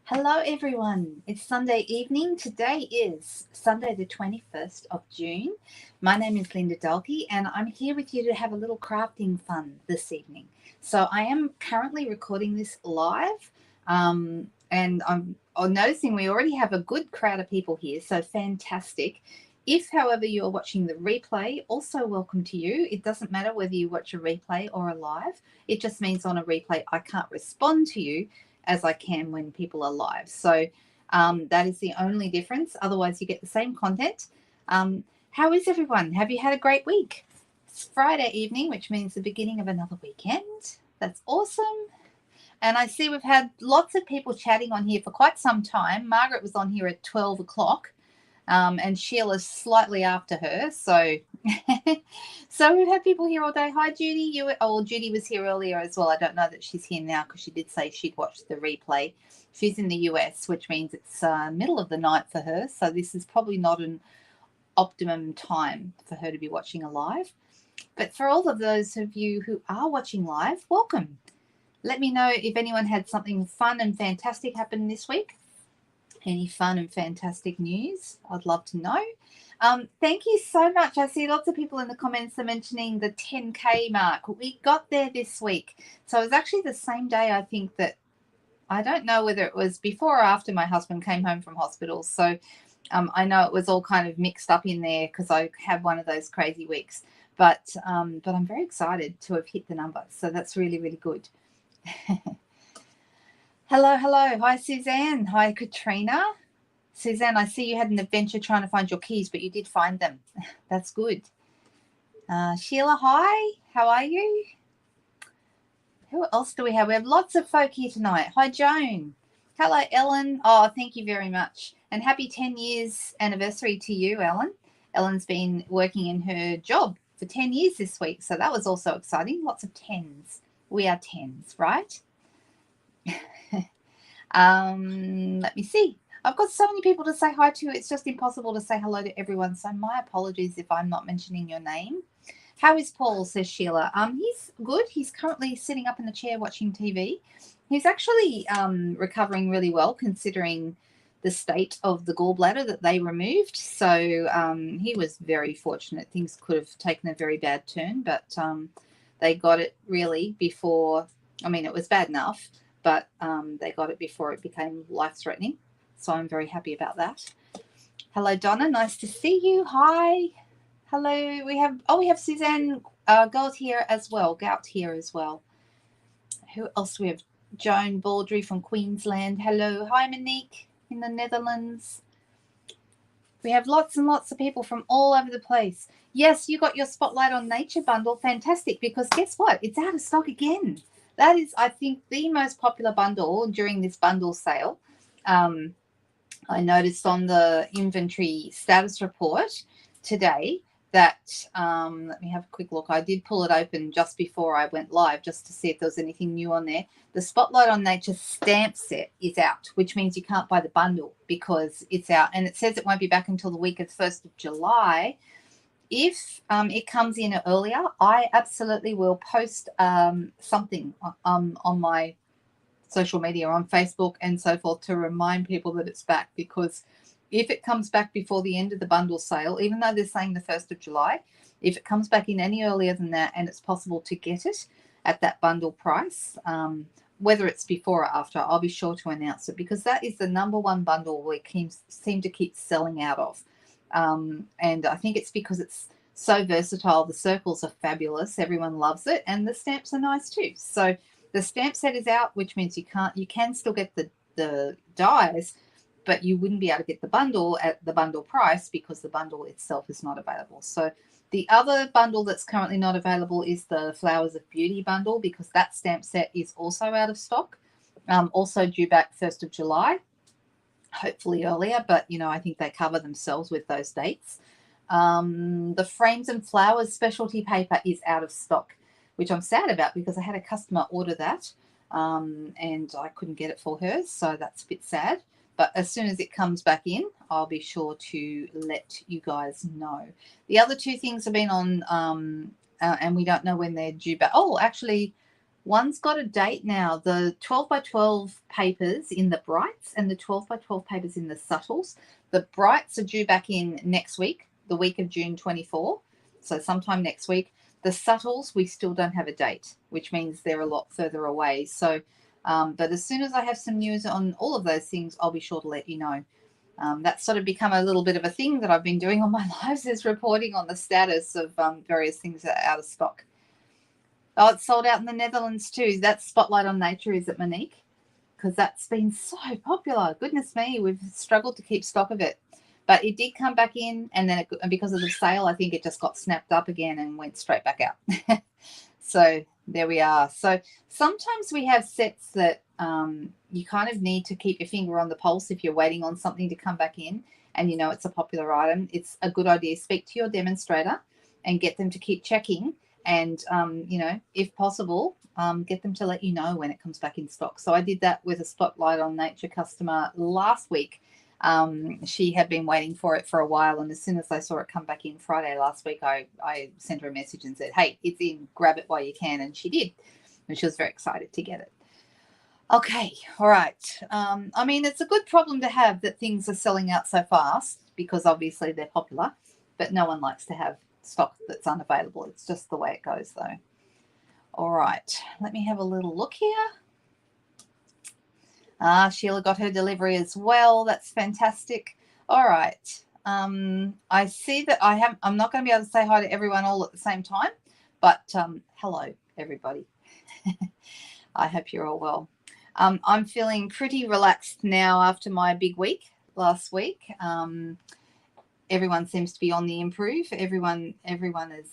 Hello everyone, it's Sunday evening. Today is Sunday the 21st of June. My name is Linda Dalkey and I'm here with you to have a little crafting fun this evening. So I am currently recording this live and I'm noticing we already have a good crowd of people here, so fantastic. If, however, you're watching the replay, also welcome to you. It doesn't matter whether you watch a replay or a live. It just means on a replay I can't respond to you as I can when people are live. So that is the only difference. Otherwise, you get the same content. How is everyone? Have you had a great week? It's Friday evening, which means the beginning of another weekend. That's awesome. And I see we've had lots of people chatting on here for quite some time. Margaret was on here at 12 o'clock. And Sheila's slightly after her. So so we've had people here all day. Hi, Judy. Judy was here earlier as well. I don't know that she's here now because she did say she'd watched the replay. She's in the US, which means it's middle of the night for her. So this is probably not an optimum time for her to be watching a live. But for all of those of you who are watching live, welcome. Let me know if anyone had something fun and fantastic happen this week. Any fun and fantastic news? I'd love to know. Thank you so much. I see lots of people in the comments are mentioning the 10K mark. We got there this week. So it was actually the same day, I think, that I don't know whether it was before or after my husband came home from hospital. So I know it was all kind of mixed up in there because I had one of those crazy weeks. But I'm very excited to have hit the number. So that's really, really good. Hello. Hi, Suzanne. Hi, Katrina. Suzanne, I see you had an adventure trying to find your keys, but you did find them. That's good. Sheila, hi. How are you? Who else do we have? We have lots of folk here tonight. Hi, Joan. Hello, Ellen. Oh, thank you very much. And happy 10 years anniversary to you, Ellen. Ellen's been working in her job for 10 years this week, so that was also exciting. Lots of tens. We are tens, right? Let me see. I've got so many people to say hi to. It's just impossible to say hello to everyone. So my apologies if I'm not mentioning your name. How is Paul? Says Sheila. He's good. He's currently sitting up in the chair watching TV. He's actually recovering really well considering the state of the gallbladder that they removed. So he was very fortunate. Things could have taken a very bad turn, but they got it really before. I mean, it was bad enough, but they got it before it became life-threatening. So I'm very happy about that. Hello, Donna. Nice to see you. Hi. Hello. We have Suzanne Gout here as well. Who else do we have? Joan Baldry from Queensland. Hello. Hi, Monique in the Netherlands. We have lots and lots of people from all over the place. Yes, you got your Spotlight on Nature bundle. Fantastic, because guess what? It's out of stock again. That is, I think, the most popular bundle during this bundle sale. I noticed on the inventory status report today that, let me have a quick look. I did pull it open just before I went live just to see if there was anything new on there. The Spotlight on Nature stamp set is out, which means you can't buy the bundle because it's out. And it says it won't be back until the week of 1st of July. If it comes in earlier, I absolutely will post something on my social media, on Facebook and so forth, to remind people that it's back, because if it comes back before the end of the bundle sale, even though they're saying the 1st of July, if it comes back in any earlier than that and it's possible to get it at that bundle price, whether it's before or after, I'll be sure to announce it, because that is the number one bundle we seem to keep selling out of. And I think it's because it's so versatile. The circles are fabulous. Everyone loves it. And the stamps are nice too. So the stamp set is out, which means you can still get the dies, but you wouldn't be able to get the bundle at the bundle price because the bundle itself is not available. So the other bundle that's currently not available is the Flowers of Beauty bundle, because that stamp set is also out of stock. Also due back 1st of July, hopefully earlier, but I think they cover themselves with those dates. The Frames and Flowers specialty paper is out of stock, which I'm sad about because I had a customer order that and I couldn't get it for her, so that's a bit sad. But as soon as it comes back in, I'll be sure to let you guys know. The other two things have been on, and we don't know when they're due back. Oh, actually, One's got a date now. The 12 by 12 papers in the brights and the 12 by 12 papers in the subtles. The brights are due back in next week, the week of June 24. So sometime next week. The subtles, we still don't have a date, which means they're a lot further away. So, but as soon as I have some news on all of those things, I'll be sure to let you know. That's sort of become a little bit of a thing that I've been doing on my lives, is reporting on the status of various things that are out of stock. Oh, it's sold out in the Netherlands too. That's Spotlight on Nature, is it, Monique? Because that's been so popular. Goodness me, we've struggled to keep stock of it. But it did come back in, and then because of the sale, I think it just got snapped up again and went straight back out. So there we are. So sometimes we have sets that you kind of need to keep your finger on the pulse if you're waiting on something to come back in and you know it's a popular item. It's a good idea. Speak to your demonstrator and get them to keep checking, and, if possible, get them to let you know when it comes back in stock. So I did that with a Spotlight on Nature customer last week. She had been waiting for it for a while, and as soon as I saw it come back in Friday last week, I sent her a message and said, hey, it's in, grab it while you can, and she did, and she was very excited to get it. Okay, all right. I mean, it's a good problem to have that things are selling out so fast, because obviously they're popular, but no one likes to have stock that's unavailable. It's just the way it goes, though. All right, let me have a little look here. Sheila got her delivery as well. That's fantastic. All right. I see that I'm not going to be able to say hi to everyone all at the same time, but hello, everybody. I hope you're all well. I'm feeling pretty relaxed now after my big week last week. Everyone seems to be on the improve. Everyone is.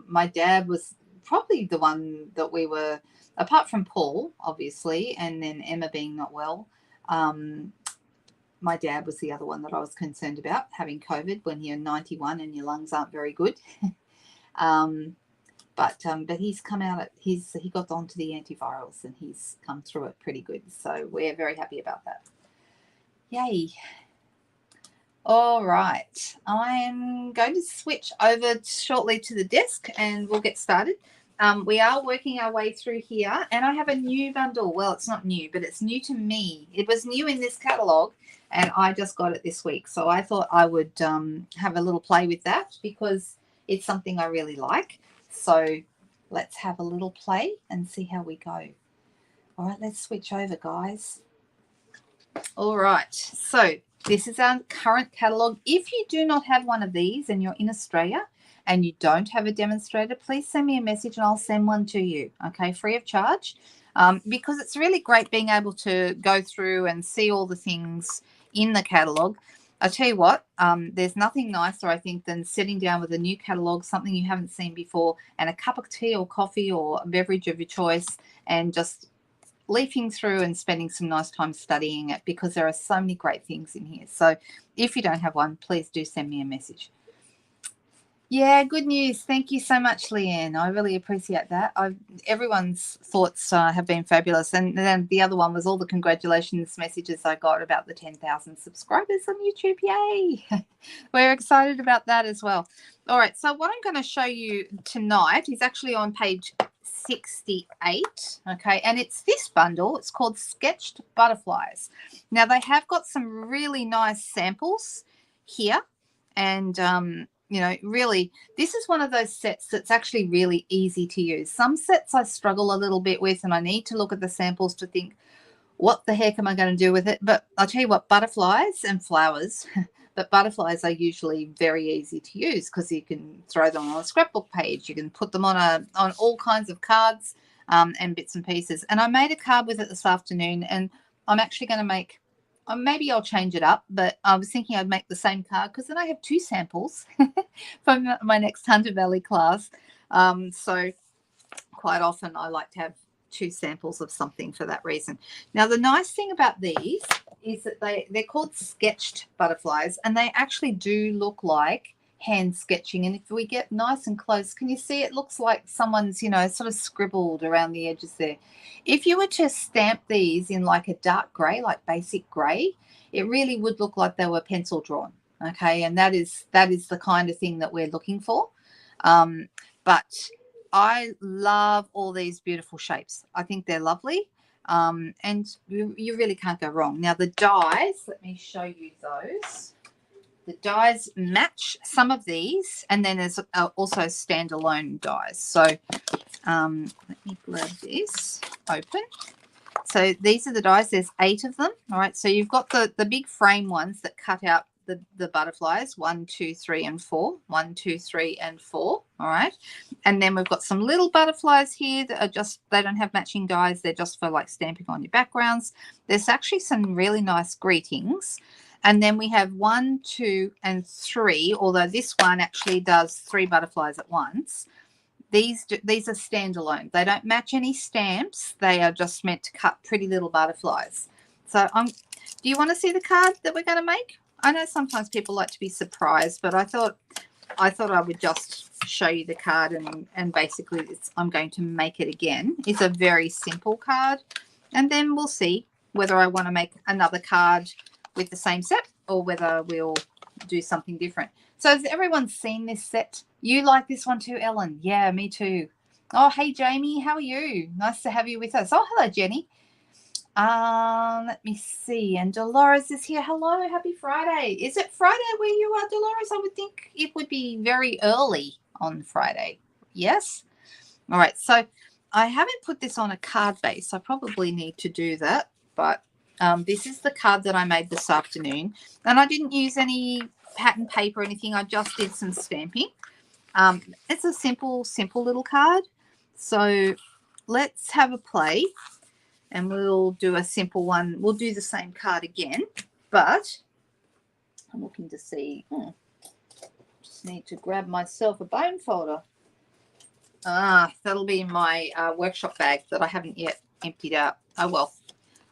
My dad was probably the one that we were, apart from Paul, obviously, and then Emma being not well. My dad was the other one that I was concerned about, having COVID when you're 91 and your lungs aren't very good. But he's come out. He got onto the antivirals and he's come through it pretty good. So we're very happy about that. Yay. All right. I am going to switch over shortly to the desk and we'll get started. We are working our way through here, and I have a new bundle. Well, it's not new, but it's new to me. It was new in this catalogue, and I just got it this week. So I thought I would have a little play with that because it's something I really like. So let's have a little play and see how we go. All right, let's switch over, guys. All right, so this is our current catalogue. If you do not have one of these and you're in Australia and you don't have a demonstrator, please send me a message and I'll send one to you, okay, free of charge, because it's really great being able to go through and see all the things in the catalogue. I tell you what, there's nothing nicer, I think, than sitting down with a new catalogue, something you haven't seen before, and a cup of tea or coffee or a beverage of your choice, and just leafing through and spending some nice time studying it, because there are so many great things in here. So if you don't have one, please do send me a message. Yeah, good news. Thank you so much, Leanne. I really appreciate that. Everyone's thoughts have been fabulous. And then the other one was all the congratulations messages I got about the 10,000 subscribers on YouTube. Yay. We're excited about that as well. All right, so what I'm going to show you tonight is actually on page 68, okay, and it's this bundle. It's called Sketched Butterflies. Now, they have got some really nice samples here, and really, this is one of those sets that's actually really easy to use. Some sets I struggle a little bit with, and I need to look at the samples to think, what the heck am I going to do with it? But I'll tell you what, butterflies and flowers, but butterflies are usually very easy to use because you can throw them on a scrapbook page. You can put them on all kinds of cards and bits and pieces. And I made a card with it this afternoon, and I'm actually going to make, maybe I'll change it up, but I was thinking I'd make the same card because then I have two samples from my next Hunter Valley class. So quite often I like to have two samples of something for that reason. Now, the nice thing about these is that they're called sketched butterflies, and they actually do look like hand sketching. And if we get nice and close, can you see it looks like someone's, sort of scribbled around the edges there. If you were to stamp these in like a dark grey, like basic grey, it really would look like they were pencil drawn. Okay, and that is the kind of thing that we're looking for. But I love all these beautiful shapes. I think they're lovely. And you really can't go wrong. Now the dies, let me show you those. The dies match some of these, and then there's also standalone dies. So let me grab this open. So these are the dies. There's 8 of them. All right. So you've got the big frame ones that cut out the butterflies, 1, 2, 3, and 4. 1, 2, 3, and 4. All right. And then we've got some little butterflies here that are just, they don't have matching dies. They're just for like stamping on your backgrounds. There's actually some really nice greetings. And then we have 1, 2, and 3, although this one actually does 3 butterflies at once. These are standalone. They don't match any stamps. They are just meant to cut pretty little butterflies. So do you want to see the card that we're going to make? I know sometimes people like to be surprised, but I thought I would just show you the card, and basically I'm going to make it again. It's a very simple card, and then we'll see whether I want to make another card with the same set or whether we'll do something different. So has everyone seen this set? You like this one too, Ellen? Yeah, me too. Oh, hey, Jamie. How are you? Nice to have you with us. Oh, hello, Jenny. Let me see. And Dolores is here. Hello. Happy Friday. Is it Friday where you are, Dolores? I would think it would be very early on Friday. Yes? All right. So I haven't put this on a card base. I probably need to do that. But this is the card that I made this afternoon. And I didn't use any pattern paper or anything. I just did some stamping. It's a simple little card. So let's have a play, and we'll do a simple one. We'll do the same card again, but I'm looking to see. Just need to grab myself a bone folder. That'll be in my workshop bag that I haven't yet emptied out. Oh, well,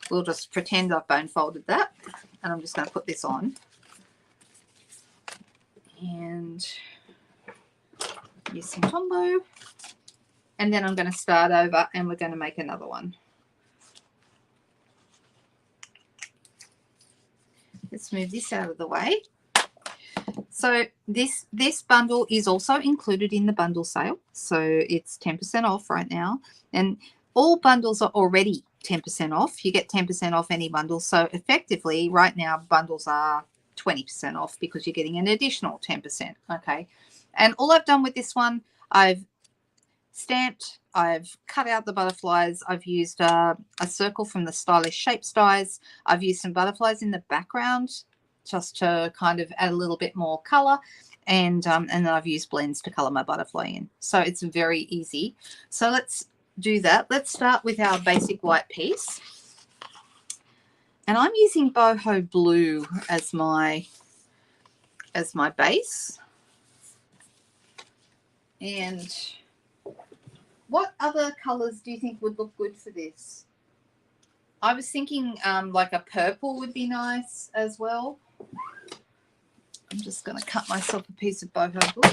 we'll just pretend I've bone folded that, and I'm just going to put this on. And use some Tombow, and then I'm going to start over, and we're going to make another one. Let's move this out of the way. So this bundle is also included in the bundle sale, so it's 10% off right now, and all bundles are already 10% off. You get 10% off any bundle, so effectively right now bundles are 20% off because you're getting an additional 10%. Okay. And all I've done with this one, I've stamped, I've cut out the butterflies, I've used a circle from the Stylish Shapes dies, I've used some butterflies in the background just to kind of add a little bit more color, and then I've used blends to color my butterfly in. So it's very easy. So let's do that. Let's start with our basic white piece. And I'm using Boho Blue as my base. And what other colors do you think would look good for this? I was thinking like a purple would be nice as well. I'm just going to cut myself a piece of Boho Blue.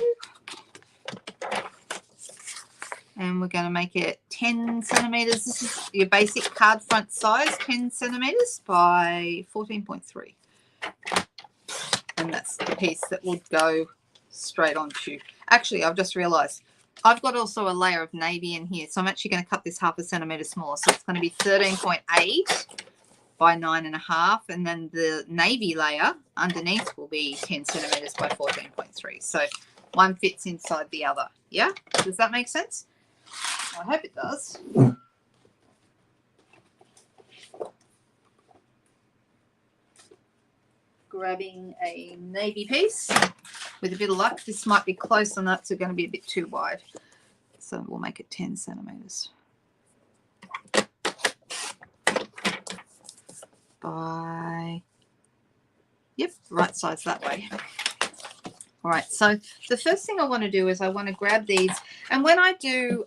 And we're going to make it 10 centimeters. This is your basic card front size, 10 centimeters by 14.3. And that's the piece that would go straight onto. Actually, I've just realized I've got also a layer of navy in here. So I'm actually going to cut this 0.5 centimeter smaller. So it's going to be 13.8 by 9.5. And then the navy layer underneath will be 10 centimeters by 14.3. So one fits inside the other. Yeah? Does that make sense? I hope it does. Grabbing a navy piece. With a bit of luck, this might be close enough, so it's going to be a bit too wide. So we'll make it 10 centimeters. By, yep, right size that way. All right, so the first thing I want to do is I want to grab these, and when I do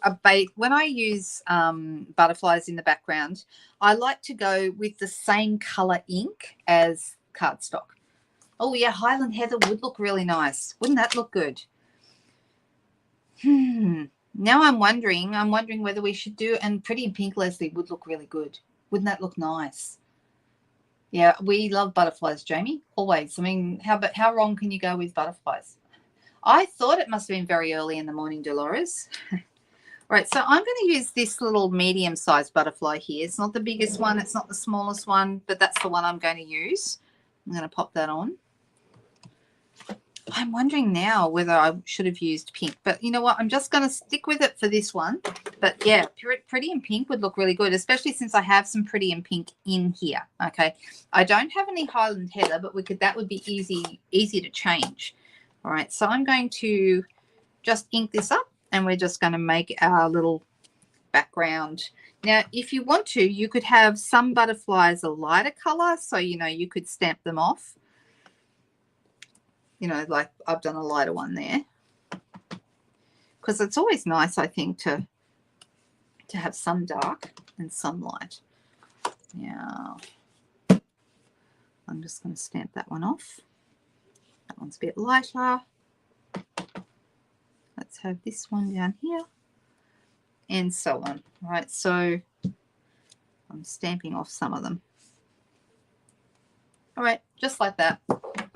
when I use butterflies in the background, I like to go with the same color ink as cardstock. Oh yeah, Highland Heather would look really nice. Wouldn't that look good? Now I'm wondering whether we should do, and Pretty in Pink Leslie would look really good. Wouldn't that look nice? Yeah, we love butterflies, Jamie. Always. I mean, how wrong can you go with butterflies? I thought it must have been very early in the morning, Dolores. All right, so I'm going to use this little medium-sized butterfly here. It's not the biggest one. It's not the smallest one, but that's the one I'm going to use. I'm going to pop that on. I'm wondering now whether I should have used pink, but you know what? I'm just going to stick with it for this one. But yeah, pretty in pink would look really good, especially since I have some pretty in pink in here. Okay, I don't have any Highland Heather, but that would be easy to change. All right, so I'm going to just ink this up, and we're just going to make our little background. Now, if you want to, you could have some butterflies a lighter color, so you could stamp them off. Like I've done a lighter one there, because it's always nice, I think, to have some dark and some light. Now, I'm just going to stamp that one off. That one's a bit lighter. Let's have this one down here, and so on. All right, so I'm stamping off some of them. All right, just like that.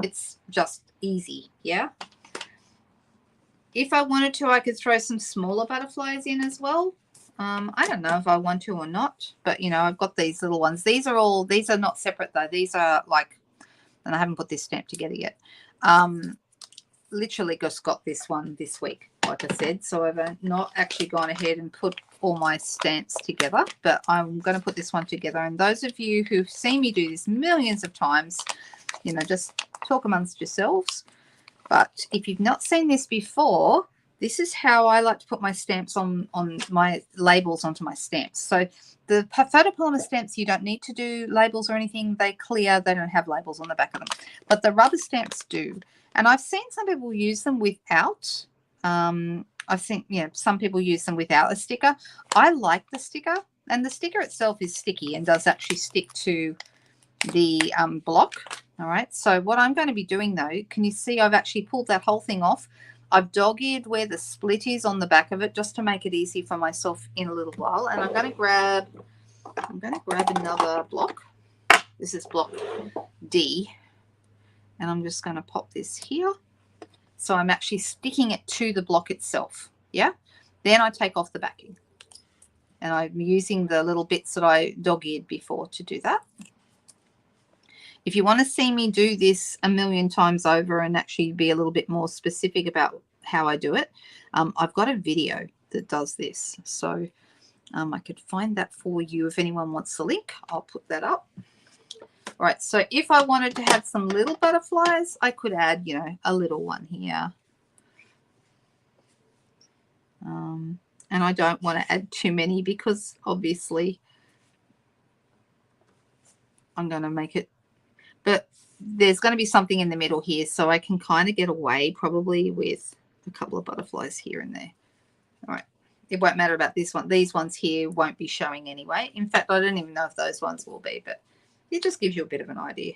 It's just easy, yeah? If I wanted to, I could throw some smaller butterflies in as well. I don't know if I want to or not, but I've got these little ones. These are not separate though. These are like, and I haven't put this stamp together yet. Literally just got this one this week, like I said. So I've not actually gone ahead and put all my stamps together, but I'm going to put this one together. And those of you who've seen me do this millions of times, just talk amongst yourselves. But if you've not seen this before, this is how I like to put my stamps on my labels onto my stamps. So the photopolymer stamps, you don't need to do labels or anything. They clear. They don't have labels on the back of them. But the rubber stamps do. And I've seen some people use them without. I've seen, some people use them without a sticker. I like the sticker. And the sticker itself is sticky and does actually stick to the block. All right, so what I'm going to be doing though, can you see I've actually pulled that whole thing off? I've dog-eared where the split is on the back of it just to make it easy for myself in a little while. And I'm going to grab another block. This is block D. And I'm just going to pop this here. So I'm actually sticking it to the block itself. Yeah. Then I take off the backing. And I'm using the little bits that I dog-eared before to do that. If you want to see me do this a million times over and actually be a little bit more specific about how I do it, I've got a video that does this. So I could find that for you if anyone wants the link. I'll put that up. All right, so if I wanted to have some little butterflies, I could add, a little one here. And I don't want to add too many because obviously I'm going to make it. But there's going to be something in the middle here, so I can kind of get away probably with a couple of butterflies here and there. All right. It won't matter about this one. These ones here won't be showing anyway. In fact, I don't even know if those ones will be, but it just gives you a bit of an idea.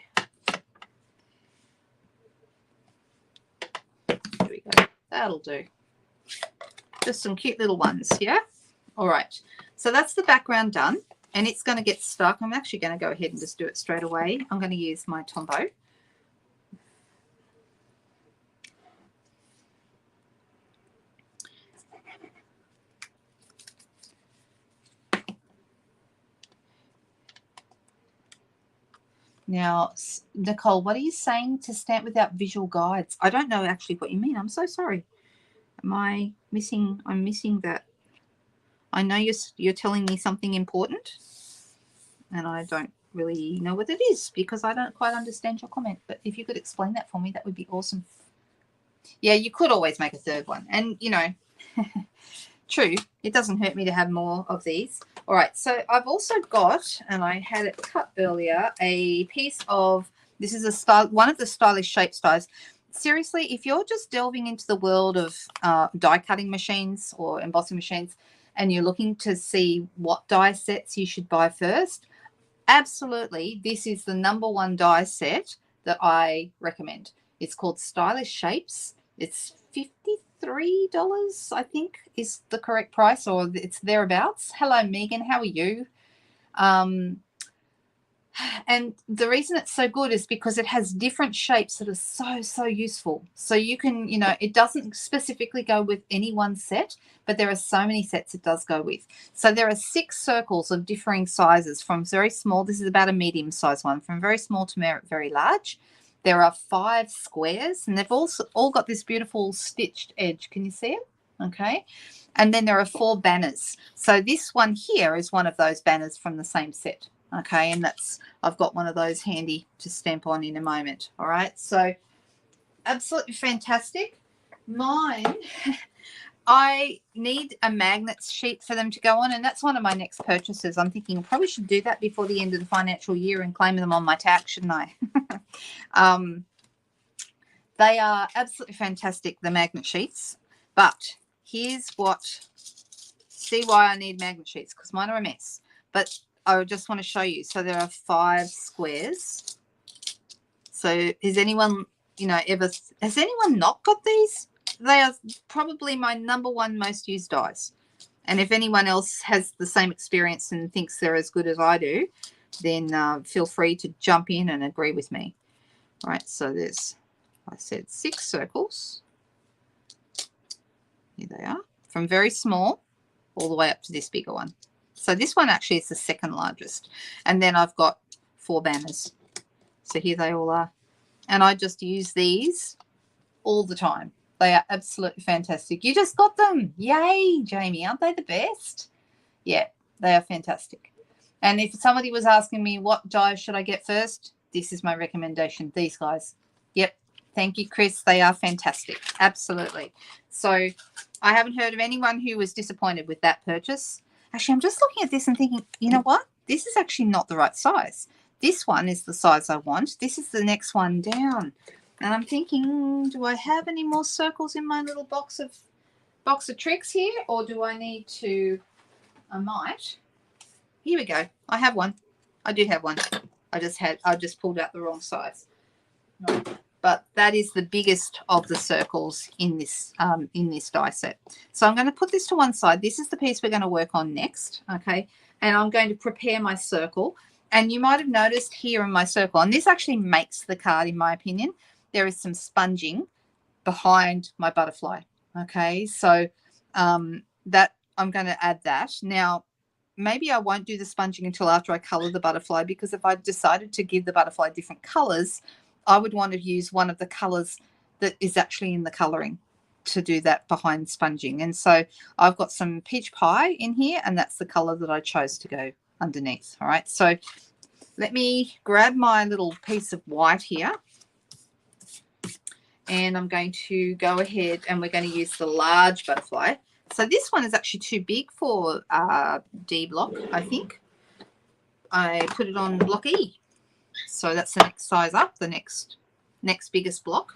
There we go. That'll do. Just some cute little ones, yeah? All right. So that's the background done. And it's going to get stuck. I'm actually going to go ahead and just do it straight away. I'm going to use my Tombow. Now, Nicole, what are you saying to stamp without visual guides? I don't know actually what you mean. I'm so sorry. I'm missing that. I know you're telling me something important. And I don't really know what it is because I don't quite understand your comment. But if you could explain that for me, that would be awesome. Yeah, you could always make a third one. And, true, it doesn't hurt me to have more of these. All right, so I've also got, and I had it cut earlier, a piece of, this is one of the Stylish Shapes dies. Seriously, if you're just delving into the world of die cutting machines or embossing machines and you're looking to see what die sets you should buy first, absolutely, this is the #1 die set that I recommend. It's called Stylish Shapes. It's $53, I think, is the correct price, or it's thereabouts. Hello, Megan. How are you? And the reason it's so good is because it has different shapes that are so useful. So you can, you know, it doesn't specifically go with any one set, but there are so many sets it does go with. So there are 6 circles of differing sizes from very small. This is about a medium size one, from very small to very large. There are 5 squares, and they've also all got this beautiful stitched edge. Can you see it? Okay. And then there are 4 banners. So this one here is one of those banners from the same set. Okay, and that's, I've got one of those handy to stamp on in a moment. All right, so absolutely fantastic. Mine, I need a magnet sheet for them to go on, and that's one of my next purchases. I'm thinking I probably should do that before the end of the financial year and claim them on my tax, shouldn't I? They are absolutely fantastic, the magnet sheets. But here's what, see why I need magnet sheets, because mine are a mess. But I just want to show you. So there are 5 squares. So is anyone, you know, has anyone not got these? They are probably my #1 most used dies. And if anyone else has the same experience and thinks they're as good as I do, then feel free to jump in and agree with me. All right, so there's, I said 6 circles. Here they are, from very small all the way up to this bigger one. So this one actually is the 2nd largest. And then I've got 4 banners. So here they all are. And I just use these all the time. They are absolutely fantastic. You just got them. Yay, Jamie. Aren't they the best? Yeah, they are fantastic. And if somebody was asking me what dies should I get first, this is my recommendation. These guys. Yep. Thank you, Chris. They are fantastic. Absolutely. So I haven't heard of anyone who was disappointed with that purchase. Actually, I'm just looking at this and thinking, you know what? This is actually not the right size. This one is the size I want. This is the next one down. And I'm thinking, do I have any more circles in my little box of tricks here? Or do I need to, I might. Here we go. I have one. I do have one. I just pulled out the wrong size. Right. But that is the biggest of the circles in this die set. So I'm going to put this to one side. This is the piece we're going to work on next, okay? And I'm going to prepare my circle. And you might have noticed here in my circle, and this actually makes the card in my opinion, there is some sponging behind my butterfly, okay? So that I'm going to add that. Now, maybe I won't do the sponging until after I colour the butterfly, because if I decided to give the butterfly different colours, I would want to use one of the colours that is actually in the colouring to do that behind sponging. And so I've got some peach pie in here, and that's the colour that I chose to go underneath. All right, so let me grab my little piece of white here, and I'm going to go ahead and we're going to use the large butterfly. So this one is actually too big for D block, I think. I put it on block E. So that's the next size up, the next biggest block.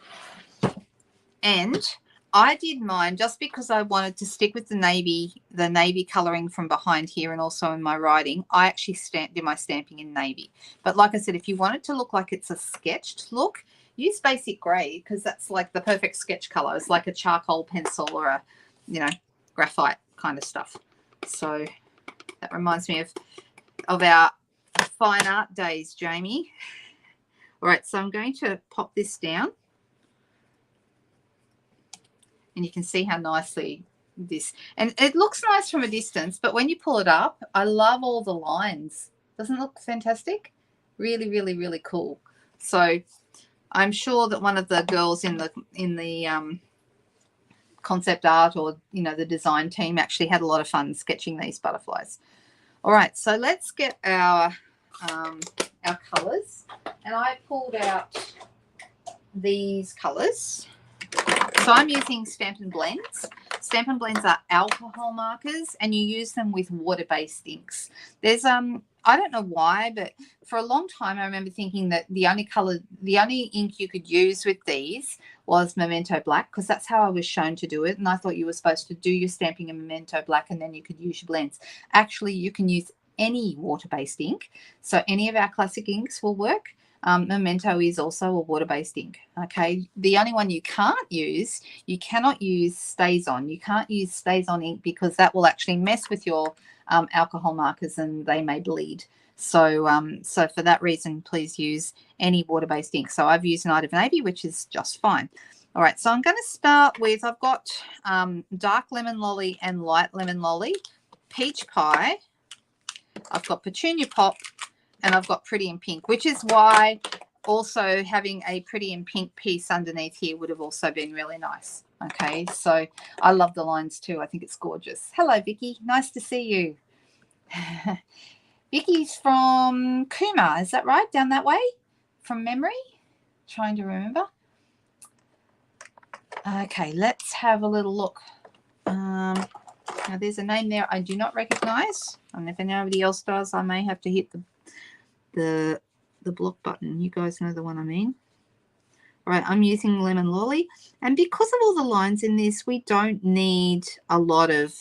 And I did mine just because I wanted to stick with the navy colouring from behind here, and also in my writing. I actually did my stamping in navy. But like I said, if you want it to look like it's a sketched look, use basic grey, because that's like the perfect sketch colour. It's like a charcoal pencil or a, you know, graphite kind of stuff. So that reminds me of our fine art days, Jamie. All right, so I'm going to pop this down, and you can see how nicely this, and it looks nice from a distance, but when you pull it up, I love all the lines. Doesn't it look fantastic? Really, really, really cool. So I'm sure that one of the girls in the concept art, or you know, the design team actually had a lot of fun sketching these butterflies. All right, so let's get our colours, and I pulled out these colours. So I'm using Stampin' Blends. Stampin' Blends are alcohol markers, and you use them with water-based inks. There's I don't know why, but for a long time I remember thinking that the only ink you could use with these was Memento Black, because that's how I was shown to do it, and I thought you were supposed to do your stamping in Memento Black and then you could use your blends. Actually, you can use any water-based ink, so any of our classic inks will work. Memento is also a water-based ink. Okay, the only one you can't use, you cannot use StazOn. You can't use StazOn ink because that will actually mess with your alcohol markers and they may bleed. So for that reason, please use any water-based ink. So I've used Night of Navy, which is just fine. All right, so I'm going to start with, I've got dark lemon lolly and light lemon lolly, peach pie, I've got petunia pop, and I've got pretty in pink, which is why also having a pretty in pink piece underneath here would have also been really nice. Okay, so I love the lines too. I think it's gorgeous. Hello, Vicky. Nice to see you. Vicky's from Cooma, is that right? Down that way? From memory? Trying to remember. Okay, let's have a little look. Now there's a name there I do not recognize. And if anybody else does, I may have to hit the block button. You guys know the one I mean. All right, I'm using lemon lolly. And because of all the lines in this, we don't need a lot of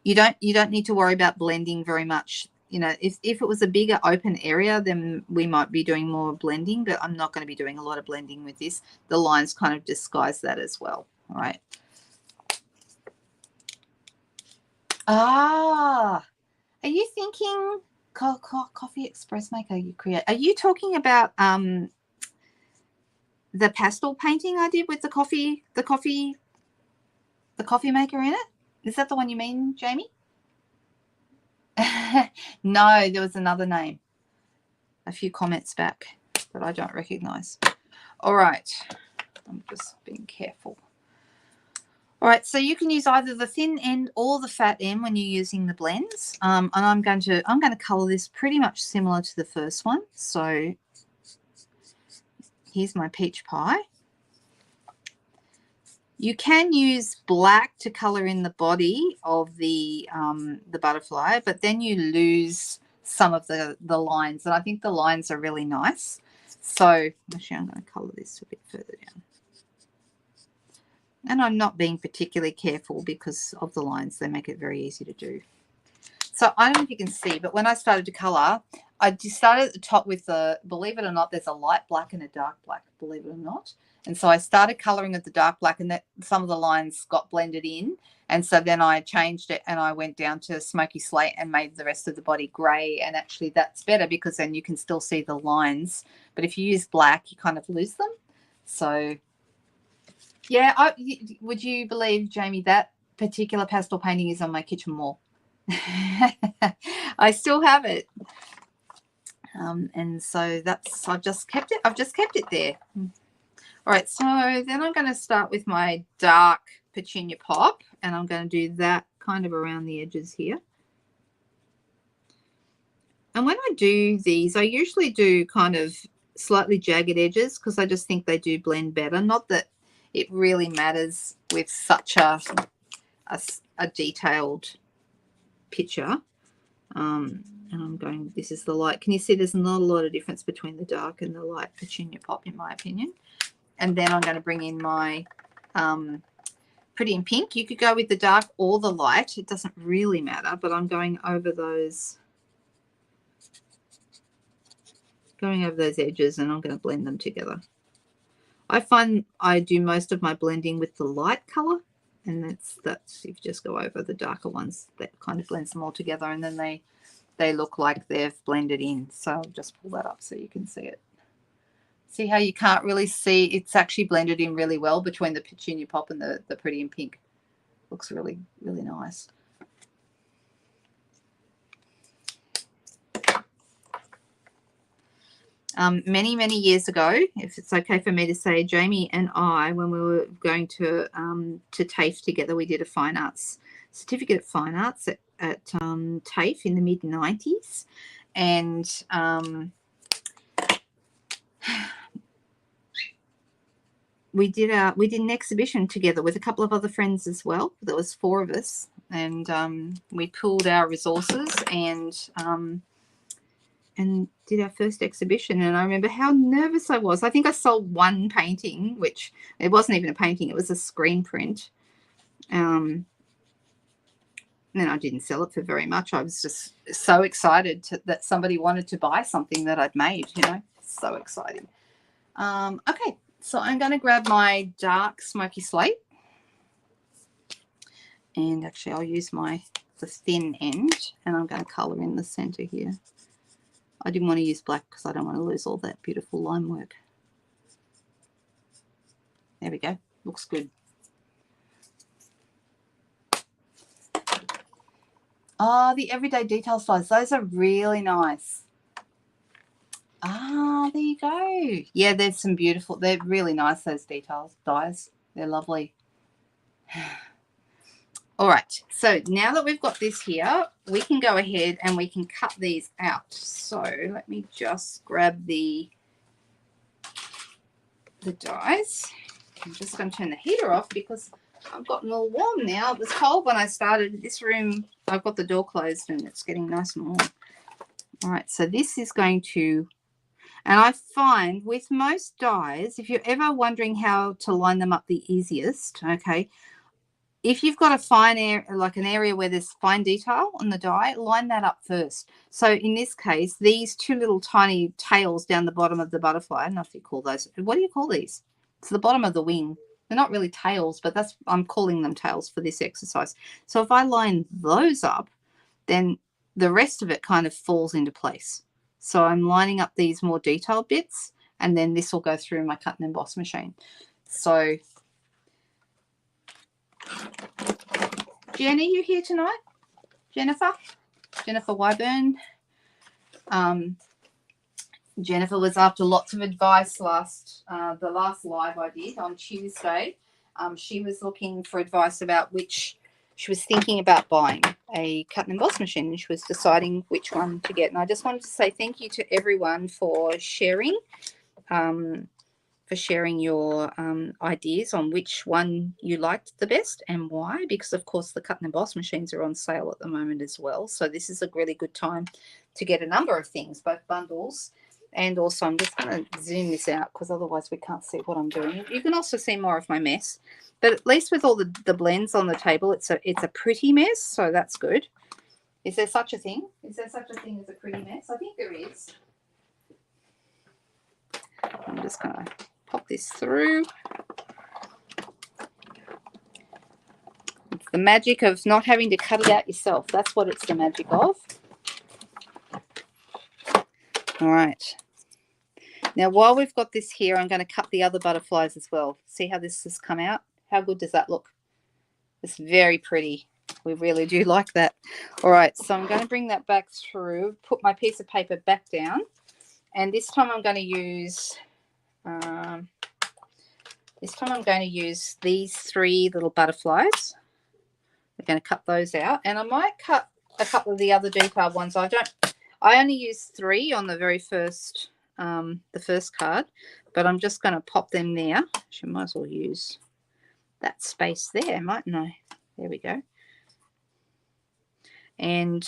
you don't need to worry about blending very much. You know, if it was a bigger open area, then we might be doing more blending, but I'm not going to be doing a lot of blending with this. The lines kind of disguise that as well. All right. Ah, are you thinking coffee express maker you create? Are you talking about the pastel painting I did with the coffee maker in it? Is that the one you mean, Jamie? No, there was another name a few comments back that I don't recognize. All right, I'm just being careful. All right, so you can use either the thin end or the fat end when you're using the blends. And I'm going to color this pretty much similar to the first one. So here's my peach pie. You can use black to color in the body of the butterfly, but then you lose some of the lines, and I think the lines are really nice. So actually I'm going to color this a bit further down. And I'm not being particularly careful because of the lines. They make it very easy to do. So I don't know if you can see, but when I started to color, I just started at the top with the, believe it or not, there's a light black and a dark black, believe it or not. And so I started coloring with the dark black, and that some of the lines got blended in. And so then I changed it and I went down to smoky slate and made the rest of the body gray. And actually that's better because then you can still see the lines. But if you use black, you kind of lose them. So yeah, would you believe, Jamie, that particular pastel painting is on my kitchen wall? I still have it. And so that's, I've just kept it there. All right, so then I'm going to start with my dark petunia pop, and I'm going to do that kind of around the edges here. And when I do these, I usually do kind of slightly jagged edges because I just think they do blend better. Not that it really matters with such a detailed picture. And I'm going, this is the light. Can you see there's not a lot of difference between the dark and the light petunia pop, in my opinion. And then I'm going to bring in my pretty in pink. You could go with the dark or the light. It doesn't really matter, but I'm going over those edges, and I'm going to blend them together. I find I do most of my blending with the light color, and that's if you just go over the darker ones, that kind of blends them all together, and then they look like they've blended in. So I'll just pull that up so you can see it. See how you can't really see? It's actually blended in really well between the petunia pop and the pretty in pink. Looks really, really nice. Many, many years ago, if it's okay for me to say, Jamie and I, when we were going to TAFE together, we did a fine arts certificate of fine arts at TAFE in the mid-90s, and we did an exhibition together with a couple of other friends as well. There was 4 of us, and we pooled our resources and did our first exhibition. And I remember how nervous I was. I think I sold one painting, which it wasn't even a painting, it was a screen print. And then I didn't sell it for very much. I was just so excited that somebody wanted to buy something that I'd made, you know, so exciting. Okay, so I'm going to grab my dark smoky slate. And actually I'll use my the thin end, and I'm going to colour in the centre here. I didn't want to use black because I don't want to lose all that beautiful line work. There we go. Looks good. Oh, the everyday detail dies. Those are really nice. Ah, there you go. Yeah, there's some beautiful. They're really nice, those details dies. They're lovely. All right, so now that we've got this here, we can go ahead and we can cut these out. So let me just grab the dies. I'm just going to turn the heater off because I've gotten all warm now. It was cold when I started. This room, I've got the door closed and it's getting nice and warm. All right, so this is going to, and I find with most dies, if you're ever wondering how to line them up the easiest, okay, if you've got a fine area, like an area where there's fine detail on the die, line that up first. So in this case, these two little tiny tails down the bottom of the butterfly, I don't know if you call those, what do you call these? It's the bottom of the wing. They're not really tails, but that's, I'm calling them tails for this exercise. So if I line those up, then the rest of it kind of falls into place. So I'm lining up these more detailed bits, and then this will go through my cut and emboss machine. So Jen, are you here tonight? Jennifer Wyburn. Jennifer was after lots of advice the last live I did on Tuesday. She was looking for advice about which, she was thinking about buying a cut and emboss machine, and she was deciding which one to get. And I just wanted to say thank you to everyone for sharing your ideas on which one you liked the best and why, because of course the cut and emboss machines are on sale at the moment as well. So this is a really good time to get a number of things, both bundles, and also I'm just going to zoom this out because otherwise we can't see what I'm doing. You can also see more of my mess, but at least with all the blends on the table, it's a pretty mess, so that's good. Is there such a thing? Is there such a thing as a pretty mess? I think there is. I'm just going to pop this through. It's the magic of not having to cut it out yourself. That's what it's the magic of. All right. Now, while we've got this here, I'm going to cut the other butterflies as well. See how this has come out? How good does that look? It's very pretty. We really do like that. All right, so I'm going to bring that back through, put my piece of paper back down, and this time I'm going to use these three little butterflies. We're going to cut those out, and I might cut a couple of the other detailed ones. I only use 3 on the very first the first card, but I'm just going to pop them there. Actually, might as well use that space there, mightn't I? There we go. And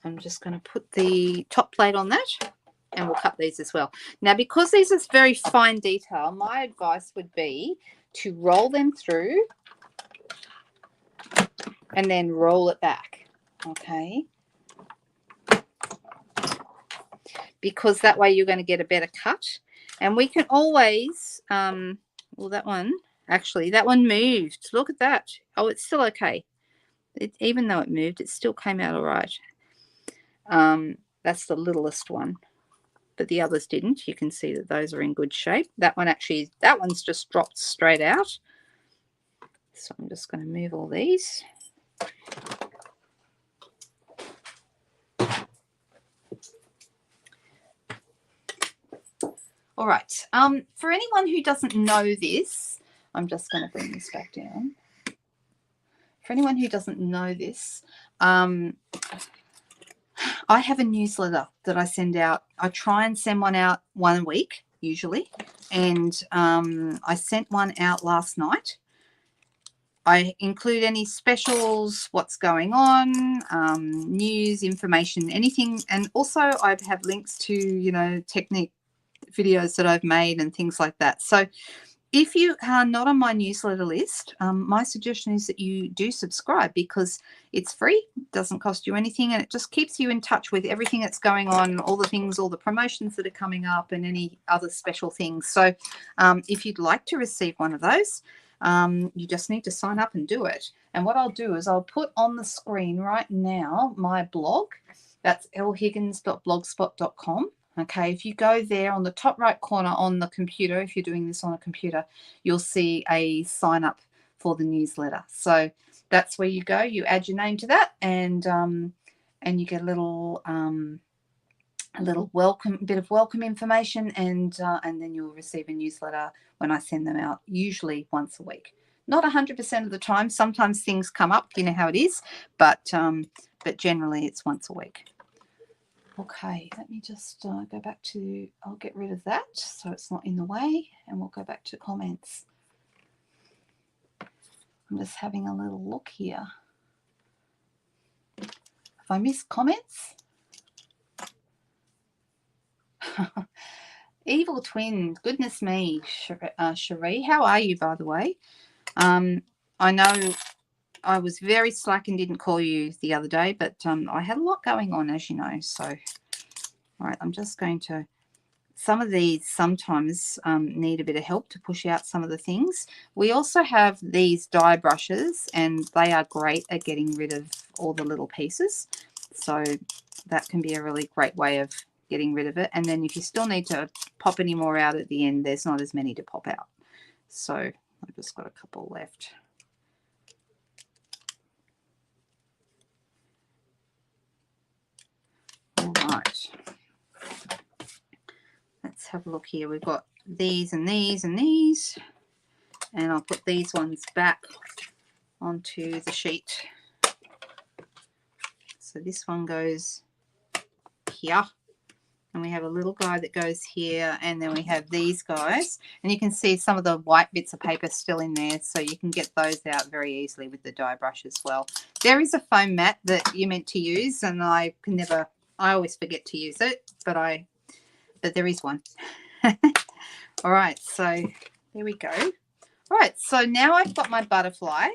I'm just going to put the top plate on that, and we'll cut these as well. Now, because these are very fine detail, my advice would be to roll them through and then roll it back, okay? Because that way you're going to get a better cut. And we can always, well, that one moved. Look at that. Oh, it's still okay. Even though it moved, it still came out all right. That's the littlest one, but the others didn't. You can see that those are in good shape. That one's just dropped straight out. So I'm just going to move all these. All right. For anyone who doesn't know this, I'm just going to bring this back down. For anyone who doesn't know this, I have a newsletter that I send out. I try and send one out one a week, usually. And I sent one out last night. I include any specials, what's going on, news, information, anything. And also I have links to, you know, technique videos that I've made and things like that. So if you are not on my newsletter list, my suggestion is that you do subscribe, because it's free, doesn't cost you anything, and it just keeps you in touch with everything that's going on, all the things, all the promotions that are coming up, and any other special things. So if you'd like to receive one of those, You just need to sign up and do it. And what I'll do is I'll put on the screen right now my blog. That's lhiggins.blogspot.com. Okay, if you go there on the top right corner on the computer, if you're doing this on a computer, you'll see a sign up for the newsletter. So that's where you go. You add your name to that, and you get a little welcome, bit of welcome information, and then you'll receive a newsletter when I send them out, usually once a week. Not 100% of the time. Sometimes things come up, you know how it is, but generally it's once a week. Okay, let me just go back to, I'll get rid of that so it's not in the way, and we'll go back to comments. I'm just having a little look here. Have I missed comments? Evil twin, goodness me, Cherie, how are you, by the way? I know I was very slack and didn't call you the other day, but I had a lot going on, as you know. So, all right, I'm just going to, some of these sometimes need a bit of help to push out some of the things. We also have these die brushes, and they are great at getting rid of all the little pieces. So that can be a really great way of getting rid of it. And then if you still need to pop any more out at the end, there's not as many to pop out. So I've just got a couple left. All right, let's have a look here. We've got these and these and these, and I'll put these ones back onto the sheet. So this one goes here, and we have a little guy that goes here, and then we have these guys, and you can see some of the white bits of paper still in there, so you can get those out very easily with the die brush as well. There is a foam mat that you're meant to use, and I always forget to use it, but there is one. All right, so there we go. All right, so now I've got my butterfly.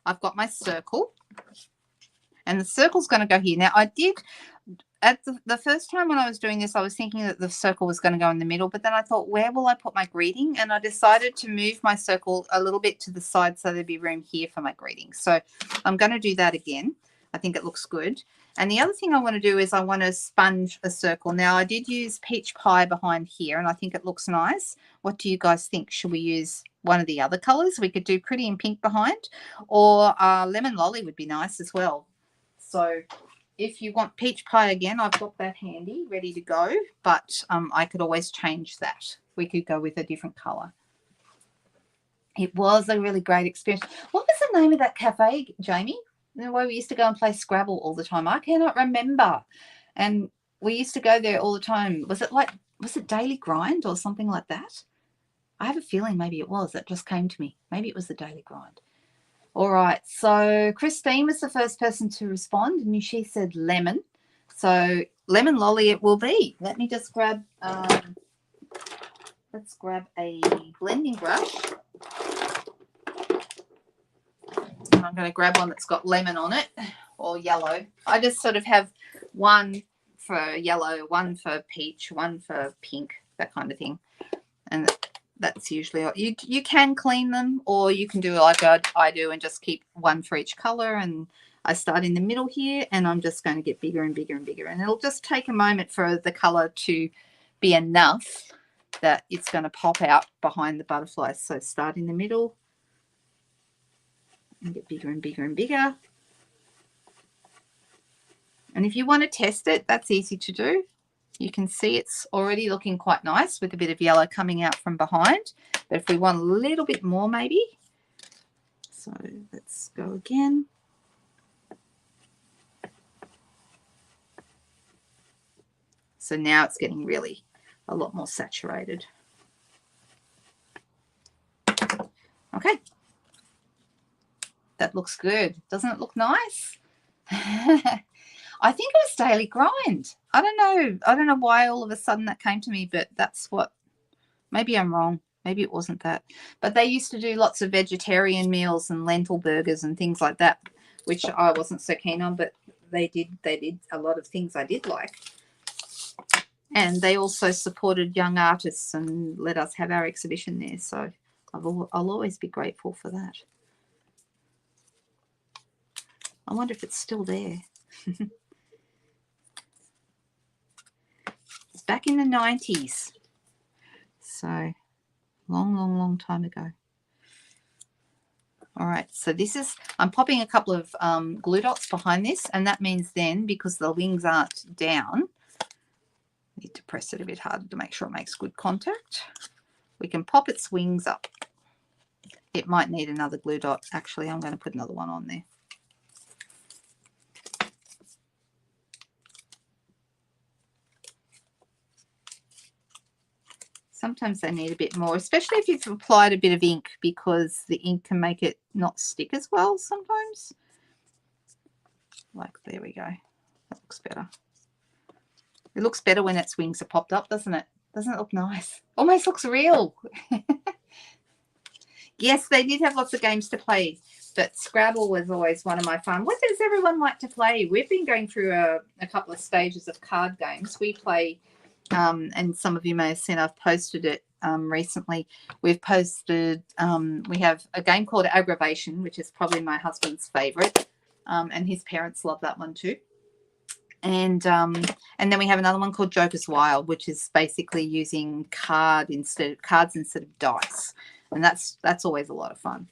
I've got my circle, and the circle's going to go here. Now, I did, at the first time when I was doing this, I was thinking that the circle was going to go in the middle, but then I thought, where will I put my greeting? And I decided to move my circle a little bit to the side so there'd be room here for my greeting. So I'm going to do that again. I think it looks good. And the other thing I want to do is I want to sponge a circle. Now, I did use peach pie behind here, and I think it looks nice. What do you guys think? Should we use one of the other colors? We could do pretty and pink behind, or lemon lolly would be nice as well. So if you want peach pie again, I've got that handy, ready to go, but I could always change that. We could go with a different color. It was a really great experience. What was the name of that cafe, Jamie? The way we used to go and play Scrabble all the time. I cannot remember. And we used to go there all the time. Was it Daily Grind or something like that? I have a feeling maybe it was. That just came to me. Maybe it was the Daily Grind. All right. So Christine was the first person to respond, and she said lemon. So lemon lolly it will be. Let me just grab, let's grab a blending brush. I'm going to grab one that's got lemon on it, or yellow. I just sort of have one for yellow, one for peach, one for pink, that kind of thing. And that's usually you can clean them, or you can do like I do and just keep one for each color. And I start in the middle here, and I'm just going to get bigger and bigger and bigger. And it'll just take a moment for the color to be enough that it's going to pop out behind the butterfly. So start in the middle and get bigger and bigger and bigger. And if you want to test it, that's easy to do. You can see it's already looking quite nice with a bit of yellow coming out from behind. But if we want a little bit more maybe, so let's go again. So now it's getting really a lot more saturated. Okay. That looks good. Doesn't it look nice? I think it was Daily Grind. I don't know why all of a sudden that came to me, but that's what, maybe I'm wrong. Maybe it wasn't that. But they used to do lots of vegetarian meals and lentil burgers and things like that, which I wasn't so keen on, but they did a lot of things I did like. And they also supported young artists and let us have our exhibition there. So I'll always be grateful for that. I wonder if it's still there. It's back in the 90s. So long time ago. All right, so this is, I'm popping a couple of glue dots behind this, and that means then, because the wings aren't down, need to press it a bit harder to make sure it makes good contact. We can pop its wings up. It might need another glue dot. Actually, I'm going to put another one on there. Sometimes they need a bit more, especially if you've applied a bit of ink, because the ink can make it not stick as well sometimes. Like, there we go. That looks better. It looks better when its wings are popped up, doesn't it? Doesn't it look nice? Almost looks real. Yes, they did have lots of games to play, but Scrabble was always one of my fun. What does everyone like to play? We've been going through a couple of stages of card games. We play... and some of you may have seen I've posted it recently. We've posted, we have a game called Aggravation, which is probably my husband's favourite, and his parents love that one too. And then we have another one called Joker's Wild, which is basically using cards instead of dice, and that's always a lot of fun.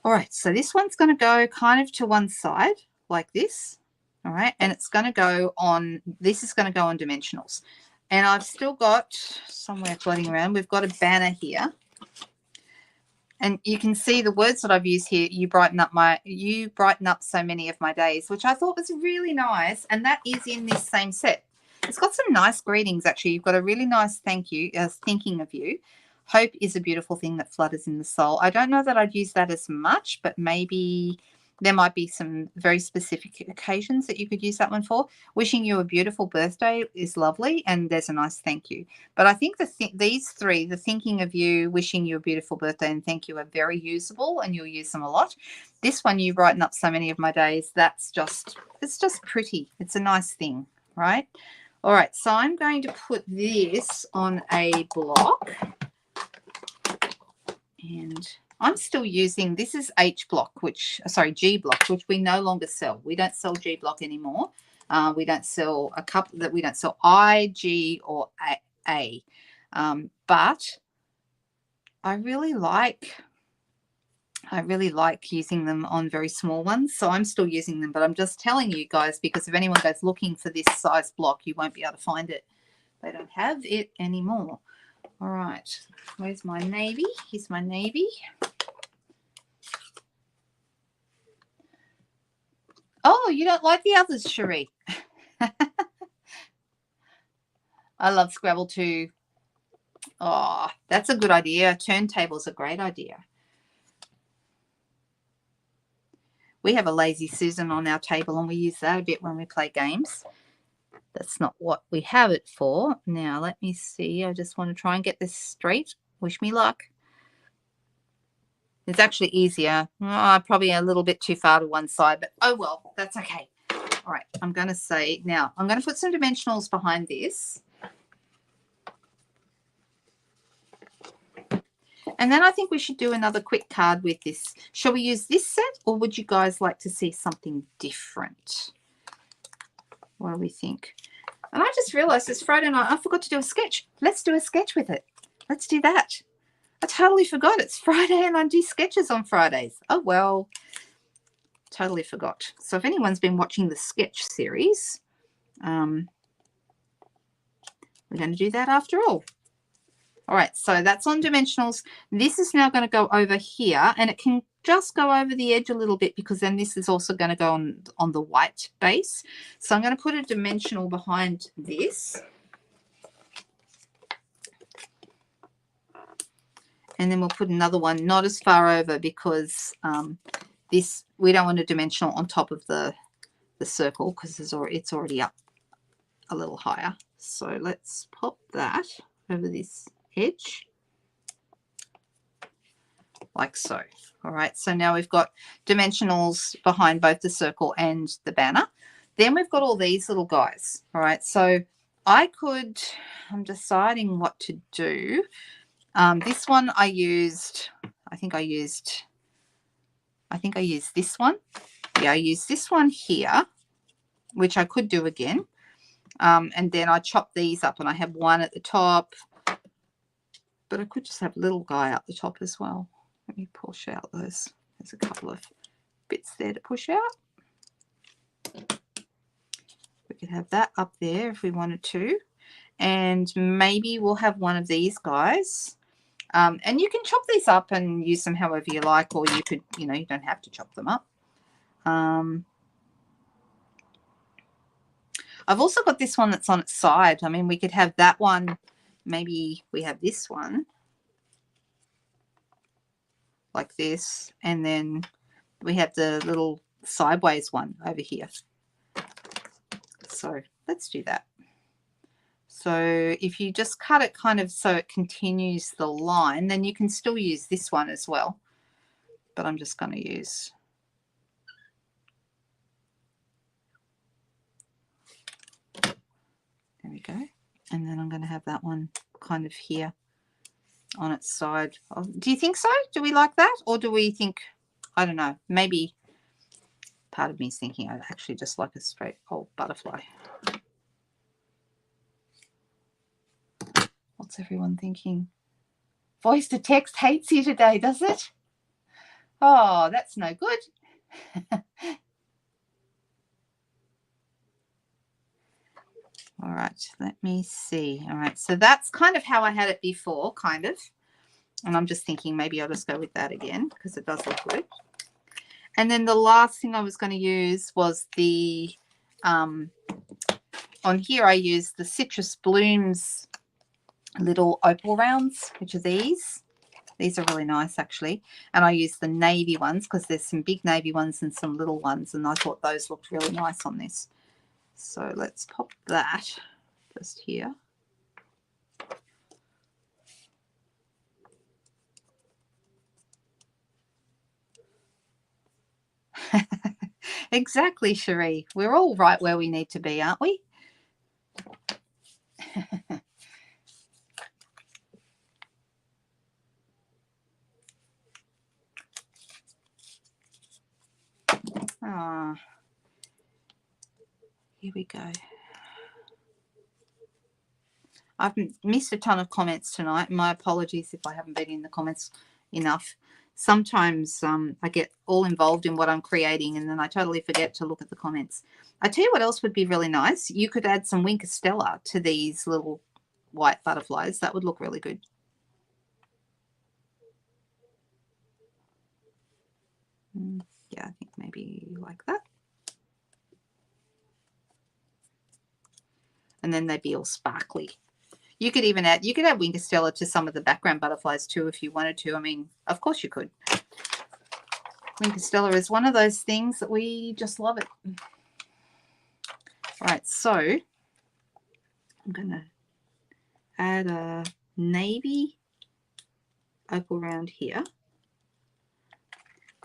All right, so this one's going to go kind of to one side like this. All right, and it's going to go on, this is going to go on dimensionals. And I've still got somewhere floating around, we've got a banner here. And you can see the words that I've used here, you brighten up so many of my days, which I thought was really nice. And that is in this same set. It's got some nice greetings, actually. You've got a really nice thank you, thinking of you. Hope is a beautiful thing that flutters in the soul. I don't know that I'd use that as much, but maybe... there might be some very specific occasions that you could use that one for. Wishing you a beautiful birthday is lovely, and there's a nice thank you. But I think these three, the thinking of you, wishing you a beautiful birthday, and thank you, are very usable, and you'll use them a lot. This one, you brighten up so many of my days, it's just pretty. It's a nice thing, right? All right, so I'm going to put this on a block, and... I'm still using, this is G block, which we no longer sell. We don't sell G block anymore. We don't sell we don't sell I, G, or A. But I really like using them on very small ones. So I'm still using them, but I'm just telling you guys, because if anyone goes looking for this size block, you won't be able to find it. They don't have it anymore. All right, where's my navy? Here's my navy. Oh, you don't like the others, Cherie? I love Scrabble too. Oh, that's a good idea. Turntable's a great idea. We have a Lazy Susan on our table, and we use that a bit when we play games. That's not what we have it for. Now, let me see. I just want to try and get this straight. Wish me luck. It's actually easier. Oh, probably a little bit too far to one side, but oh well, that's okay. All right, I'm going to say, now I'm going to put some dimensionals behind this. And then I think we should do another quick card with this. Shall we use this set, or would you guys like to see something different? What do we think? And I just realized it's Friday night. I forgot to do a sketch. Let's do a sketch with it. Let's do that. I totally forgot. It's Friday and I do sketches on Fridays. Oh, well, totally forgot. So if anyone's been watching the sketch series, we're going to do that after all. All right, so that's on dimensionals. This is now going to go over here, and it can just go over the edge a little bit, because then this is also going to go on the white base. So I'm going to put a dimensional behind this. And then we'll put another one not as far over, because this, we don't want a dimensional on top of the circle, because it's already up a little higher. So let's pop that over this edge like so. All right, so now we've got dimensionals behind both the circle and the banner. Then we've got all these little guys. All right, so I'm deciding what to do. This one I used, I think I used this one. Yeah, I used this one here, which I could do again. And then I chopped these up, and I have one at the top, but I could just have a little guy up the top as well. Let me push out those. There's a couple of bits there to push out. We could have that up there if we wanted to. And maybe we'll have one of these guys. And you can chop these up and use them however you like, or you could, you know, you don't have to chop them up. I've also got this one that's on its side. I mean, we could have that one. Maybe we have this one like this, and then we have the little sideways one over here. So let's do that. So if you just cut it kind of so it continues the line, then you can still use this one as well. But I'm just going to use there we go. And then I'm going to have that one kind of here on its side. Oh, do you think so? Do we like that? Or do we think, I don't know, maybe part of me is thinking I'd actually just like a straight old butterfly. What's everyone thinking? Voice to text hates you today, does it? Oh, that's no good. All right, let me see. All right, so that's kind of how I had it before, kind of. And I'm just thinking maybe I'll just go with that again because it does look good. And then the last thing I was going to use was the, on here I used the Citrus Blooms little opal rounds, which are these. These are really nice actually. And I used the navy ones because there's some big navy ones and some little ones, and I thought those looked really nice on this. So let's pop that just here. Exactly, Cherie. We're all right where we need to be, aren't we? Ah, here we go. I've missed a ton of comments tonight. My apologies if I haven't been in the comments enough. Sometimes I get all involved in what I'm creating and then I totally forget to look at the comments. I tell you what else would be really nice. You could add some Winker Stella to these little white butterflies. That would look really good. Yeah, I think maybe like that. And then they'd be all sparkly. You could even add, Winker Stella to some of the background butterflies too if you wanted to. I mean, of course you could. Winker Stella is one of those things that we just love it. All right, so I'm going to add a navy opal round here.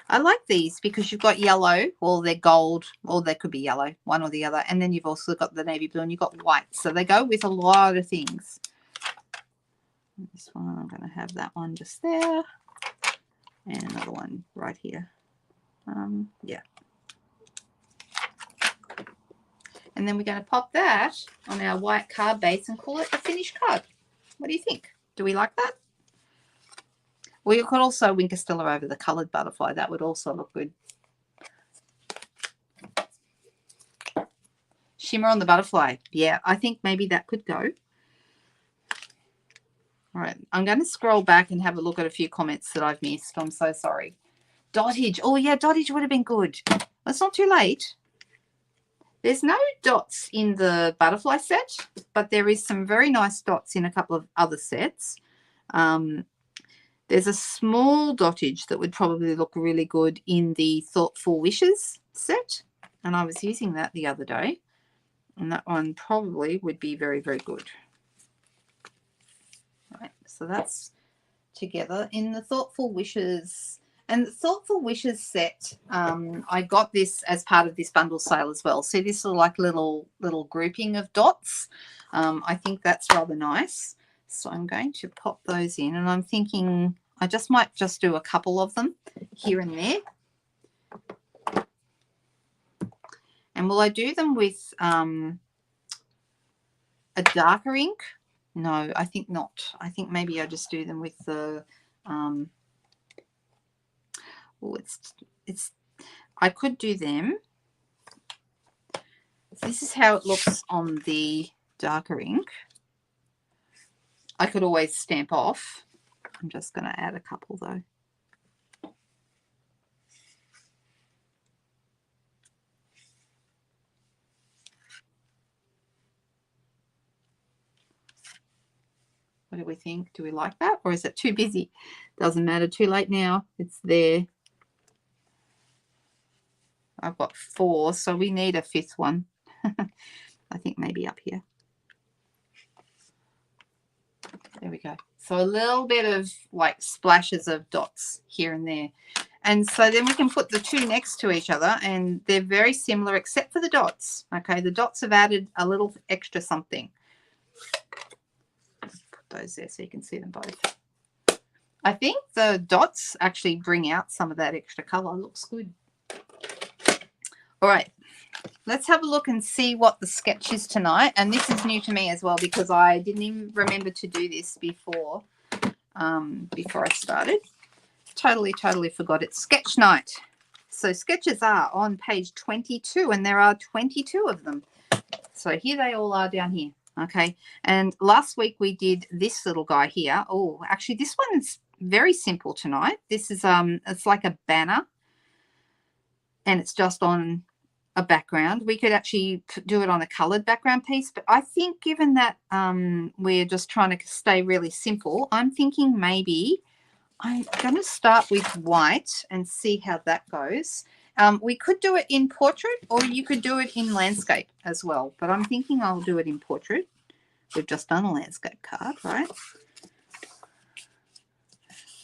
I like these because you've got yellow, or they're gold, or they could be yellow, one or the other. And then you've also got the navy blue and you've got white. So they go with a lot of things. This one, I'm going to have that one just there. And another one right here. Yeah. And then we're going to pop that on our white card base and call it a finished card. What do you think? Do we like that? Well, you could also Winker Stella over the coloured butterfly. That would also look good. Shimmer on the butterfly. Yeah, I think maybe that could go. All right, I'm going to scroll back and have a look at a few comments that I've missed. I'm so sorry. Dottage. Oh, yeah, dottage would have been good. It's not too late. There's no dots in the butterfly set, but there is some very nice dots in a couple of other sets. There's a small dottage that would probably look really good in the Thoughtful Wishes set, and I was using that the other day, and that one probably would be very, very good. Right, so that's together in the Thoughtful Wishes. And the Thoughtful Wishes set, I got this as part of this bundle sale as well. So this is like little grouping of dots. I think that's rather nice. So I'm going to pop those in, and I'm thinking I might just do a couple of them here and there. And will I do them with a darker ink? No, I think not. I think maybe I just do them with the I could do them. This is how it looks on the darker ink. I could always stamp off. I'm just going to add a couple though. What do we think? Do we like that? Or is it too busy? Doesn't matter. Too late now. It's there. I've got 4, so we need a 5th one. I think maybe up here. There we go. So a little bit of like splashes of dots here and there. And so then we can put the 2 next to each other, and they're very similar except for the dots. Okay, the dots have added a little extra something. Put those there so you can see them both. I think the dots actually bring out some of that extra color. Looks good. All right, let's have a look and see what the sketch is tonight. And this is new to me as well because I didn't even remember to do this before I started. Totally forgot. It's sketch night. So sketches are on page 22, and there are 22 of them. So here they all are down here. Okay, and last week we did this little guy here. Oh, actually this one's very simple tonight. This is it's like a banner, and it's just on a background. We could actually do it on a colored background piece, but I think given that we're just trying to stay really simple, I'm thinking maybe I'm going to start with white and see how that goes. We could do it in portrait, or you could do it in landscape as well, but I'm thinking I'll do it in portrait. We've just done a landscape card, right?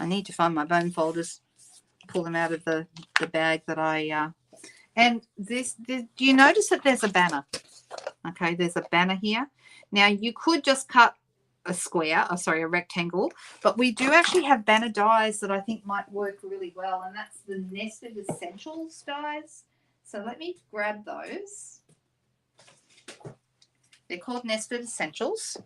I need to find my bone folders, pull them out of the bag that I and do you notice that there's a banner? Okay, there's a banner here. Now you could just cut a square, a rectangle, but we do actually have banner dies that I think might work really well, and that's the Nested Essentials dies. So let me grab those. They're called Nested Essentials.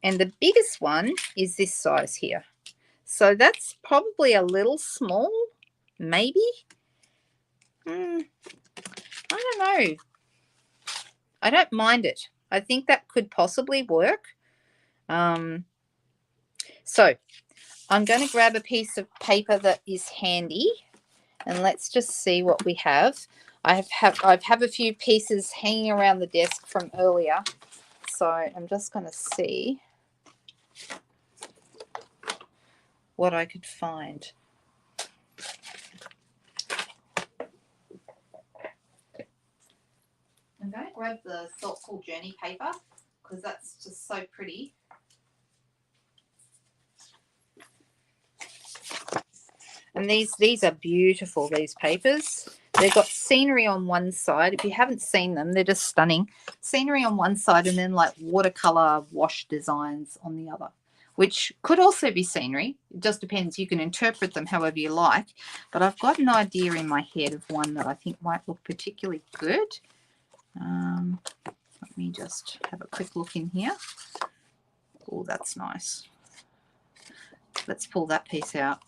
And the biggest one is this size here. So that's probably a little small, maybe. I don't know. I don't mind it. I think that could possibly work. So I'm going to grab a piece of paper that is handy, and let's just see what we have. I have a few pieces hanging around the desk from earlier, so I'm just going to see what I could find. I'm going to grab the Thoughtful Journey paper because that's just so pretty. And these are beautiful, these papers. They've got scenery on one side. If you haven't seen them, they're just stunning. Scenery on one side, and then like watercolor wash designs on the other, which could also be scenery. It just depends. You can interpret them however you like. But I've got an idea in my head of one that I think might look particularly good. Let me just have a quick look in here. Oh, that's nice. Let's pull that piece out.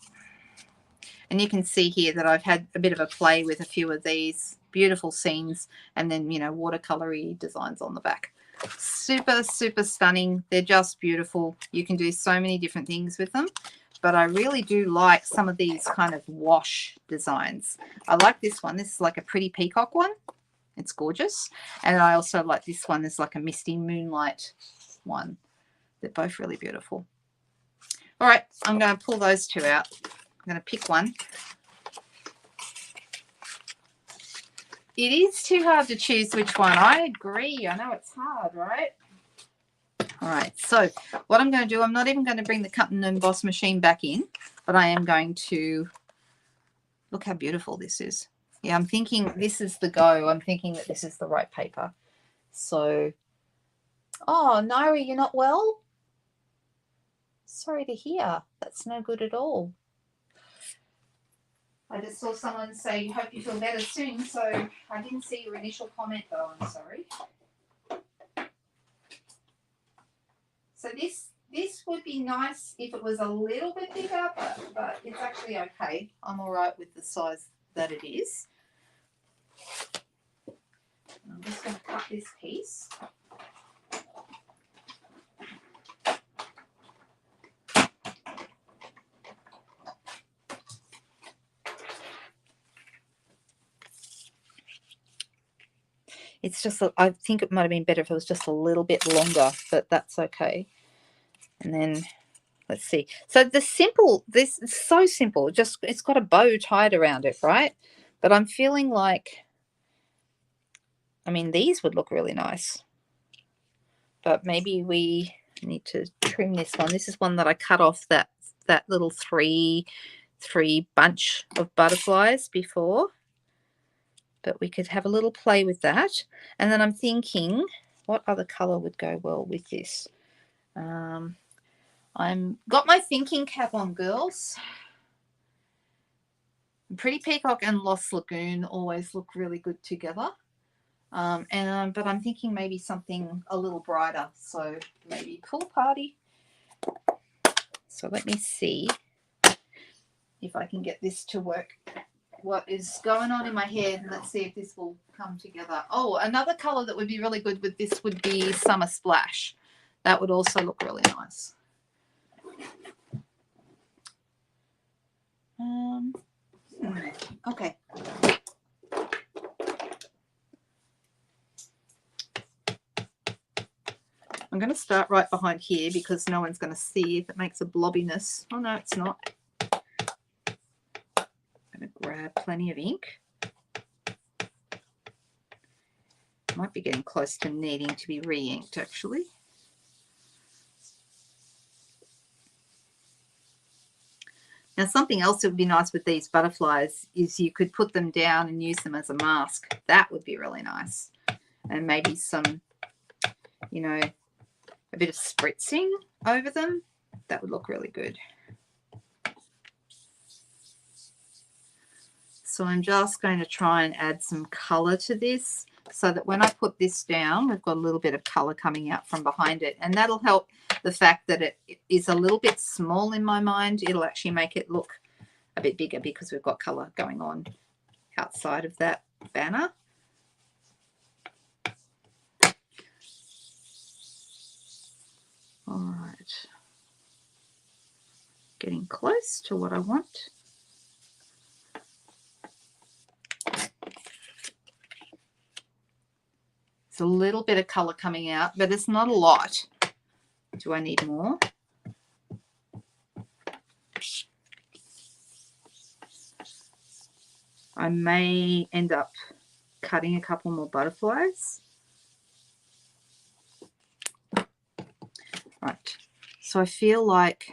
And you can see here that I've had a bit of a play with a few of these beautiful scenes, and then, you know, watercolory designs on the back. Super stunning. They're just beautiful. You can do so many different things with them, but I really do like some of these kind of wash designs. I like this one. This is like a pretty peacock one. It's gorgeous. And I also like this one. There's like a misty moonlight one. They're both really beautiful. All right, I'm going to pull those 2 out. I'm going to pick one. It is too hard to choose which one. I agree. I know it's hard, right? All right, so what I'm going to do, I'm not even going to bring the cut and emboss machine back in, but I am going to, look how beautiful this is. Yeah, I'm thinking this is the go. I'm thinking that this is the right paper. So, oh, Nairi, you're not well? Sorry to hear. That's no good at all. I just saw someone say, hope you feel better soon, so I didn't see your initial comment though, I'm sorry. So this would be nice if it was a little bit bigger, but it's actually okay. I'm all right with the size that it is. I'm just going to cut this piece. It's just, I think it might have been better if it was just a little bit longer, but that's okay. And then let's see. So this is so simple. Just, it's got a bow tied around it, right? But I'm feeling like, I mean, these would look really nice. But maybe we need to trim this one. This is one that I cut off that little three bunch of butterflies before. But we could have a little play with that. And then I'm thinking, what other color would go well with this? I'm got my thinking cap on, girls. Pretty Peacock and Lost Lagoon always look really good together. But I'm thinking maybe something a little brighter. So maybe Pool Party. So let me see if I can get this to work. What is going on in my head? Let's see if this will come together. Oh, another color that would be really good with this would be Summer Splash. That would also look really nice. Okay. I'm going to start right behind here because no one's going to see if it makes a blobbiness. Oh, no, it's not. I'm going to grab plenty of ink. Might be getting close to needing to be re-inked, actually. Now, something else that would be nice with these butterflies is you could put them down and use them as a mask. That would be really nice. And maybe some, you know, a bit of spritzing over them. That would look really good. So I'm just going to try and add some color to this so that when I put this down, we've got a little bit of color coming out from behind it. And that'll help the fact that it is a little bit small in my mind. It'll actually make it look a bit bigger because we've got color going on outside of that banner. All right. Getting close to what I want. It's a little bit of color coming out, but it's not a lot. Do I need more? I may end up cutting a couple more butterflies. Right. So I feel like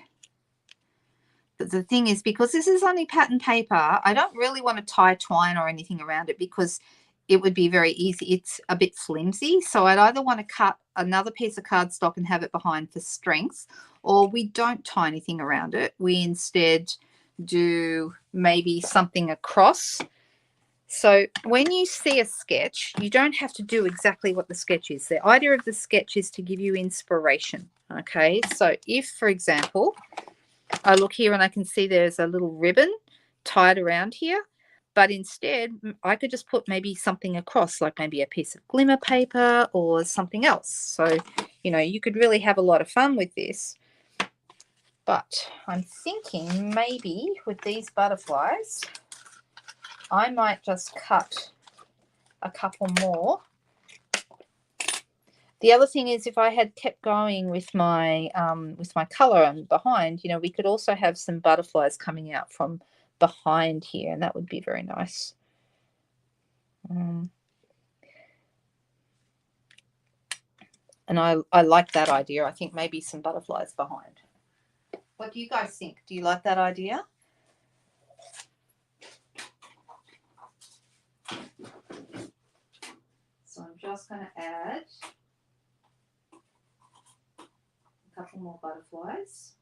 the thing is, because this is only pattern paper, I don't really want to tie twine or anything around it because it would be very easy. It's a bit flimsy. So I'd either want to cut another piece of cardstock and have it behind for strength, or we don't tie anything around it. We instead do maybe something across. So when you see a sketch, you don't have to do exactly what the sketch is. The idea of the sketch is to give you inspiration. Okay, so if, for example, I look here and I can see there's a little ribbon tied around here, but instead I could just put maybe something across, like maybe a piece of glimmer paper or something else. So, you know, you could really have a lot of fun with this. But I'm thinking maybe with these butterflies, I might just cut a couple more. The other thing is, if I had kept going with my color on behind, you know, we could also have some butterflies coming out from behind here, and that would be very nice. And I like that idea. I think maybe some butterflies behind. What do you guys think? Do you like that idea? So I'm just going to add a couple more butterflies.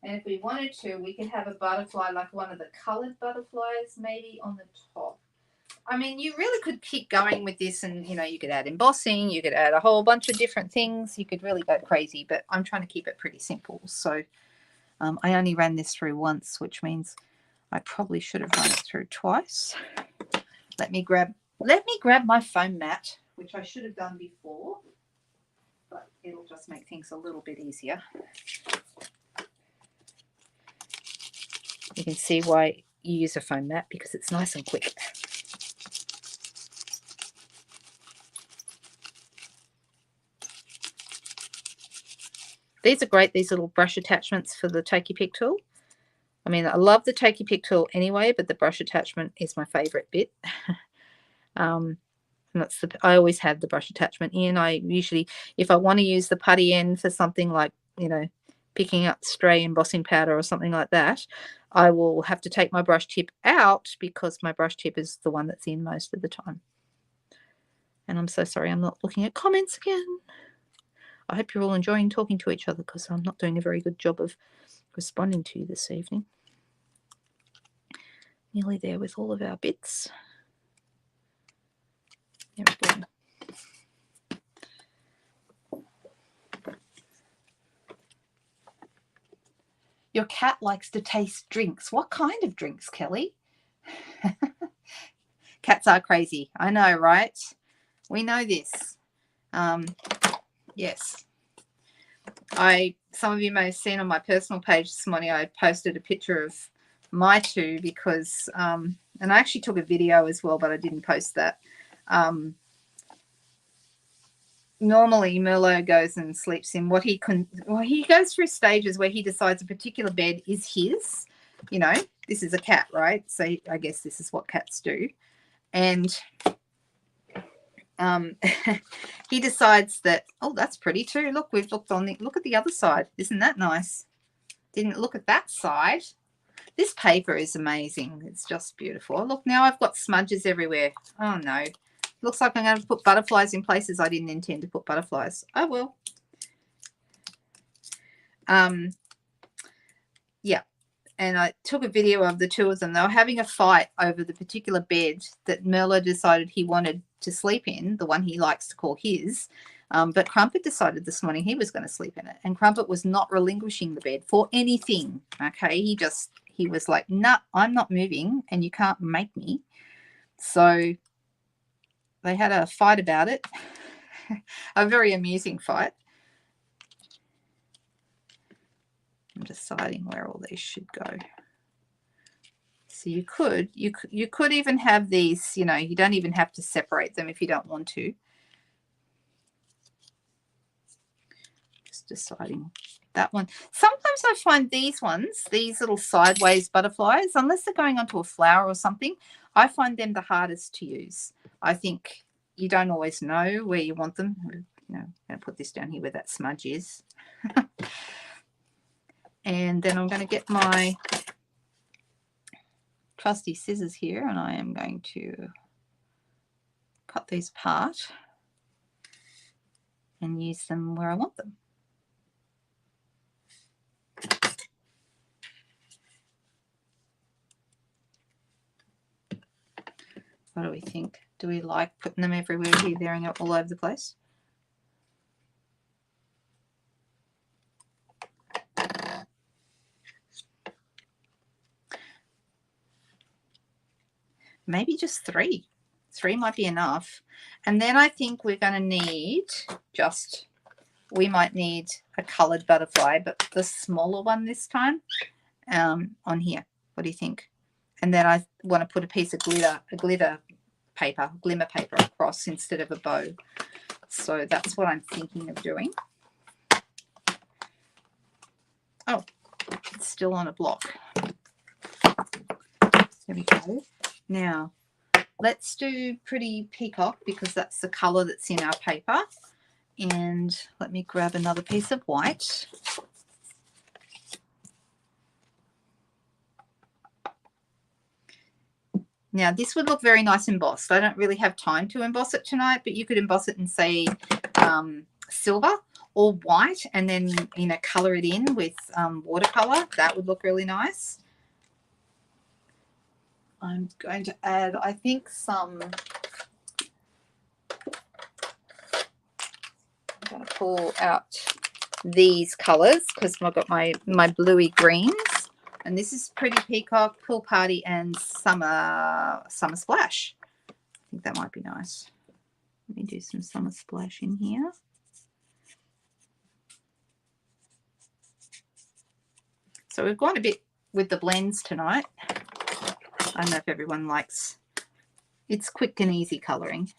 And if we wanted to, we could have a butterfly like one of the colored butterflies maybe on the top. I mean, you really could keep going with this, and, you know, you could add embossing, you could add a whole bunch of different things. You could really go crazy, but I'm trying to keep it pretty simple. So I only ran this through once, which means I probably should have run it through twice. Let me grab my foam mat, which I should have done before, but it'll just make things a little bit easier. You can see why you use a foam mat, because it's nice and quick. These are great, these little brush attachments for the Take Your Pick tool. I mean, I love the Take Your Pick tool anyway, but the brush attachment is my favorite bit. And that's I always have the brush attachment in. I usually, if I want to use the putty end for something like, you know, picking up stray embossing powder or something like that, I will have to take my brush tip out, because my brush tip is the one that's in most of the time. And I'm so sorry, I'm not looking at comments again. I hope you're all enjoying talking to each other, because I'm not doing a very good job of responding to you this evening. Nearly there with all of our bits. There we go. Your cat likes to taste drinks. What kind of drinks, Kelly? Cats are crazy. I know, right? We know this. Yes. Some of you may have seen on my personal page this morning, I posted a picture of my two, because, and I actually took a video as well, but I didn't post that. Normally Merlot goes and sleeps in he goes through stages where he decides a particular bed is his. You know, this is a cat, right? So I guess this is what cats do. And he decides that, oh, that's pretty too. Look, we've looked on look at the other side. Isn't that nice? Didn't look at that side. This paper is amazing. It's just beautiful. Oh, look, now I've got smudges everywhere. Oh no. Looks like I'm going to put butterflies in places I didn't intend to put butterflies. I will. Yeah. And I took a video of the two of them. They were having a fight over the particular bed that Merlot decided he wanted to sleep in, the one he likes to call his. But Crumpet decided this morning he was going to sleep in it. And Crumpet was not relinquishing the bed for anything. Okay. He was like, nah, I'm not moving, and you can't make me. So they had a fight about it. A very amusing fight. I'm deciding where all these should go. So you could even have these, you know, you don't even have to separate them if you don't want to. Just deciding that one. Sometimes I find these ones, these little sideways butterflies, unless they're going onto a flower or something, I find them the hardest to use. I think you don't always know where you want them. You know, I'm going to put this down here where that smudge is. And then I'm going to get my trusty scissors here, and I am going to cut these apart and use them where I want them. What do we think? Do we like putting them everywhere here, there, and all over the place? Maybe just 3. 3 might be enough. And then I think we're going to need we might need a colored butterfly, but the smaller one this time on here. What do you think? And then I want to put a piece of glitter paper, glimmer paper across instead of a bow. So that's what I'm thinking of doing. Oh, it's still on a block. There we go. Now, let's do Pretty Peacock because that's the colour that's in our paper. And let me grab another piece of white. Now, this would look very nice embossed. I don't really have time to emboss it tonight, but you could emboss it in, say, silver or white and then, you know, colour it in with watercolour. That would look really nice. I'm going to add, I think, some... I'm going to pull out these colours because I've got my bluey greens. And this is Pretty Peacock, Pool Party, and Summer Splash. I think that might be nice. Let me do some Summer Splash in here. So we've gone a bit with the blends tonight. I don't know if everyone likes... It's quick and easy colouring.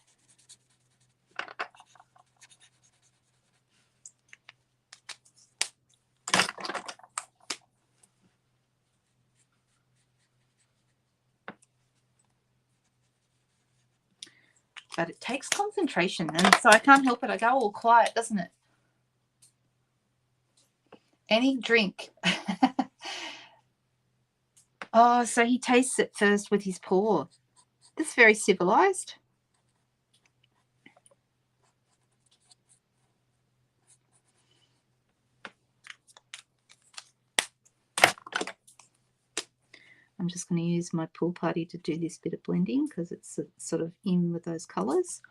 But it takes concentration, and so I can't help it. I go all quiet, doesn't it? Any drink. Oh, so he tastes it first with his paw. That's very civilized. I'm just going to use my Pool Party to do this bit of blending because it's sort of in with those colours.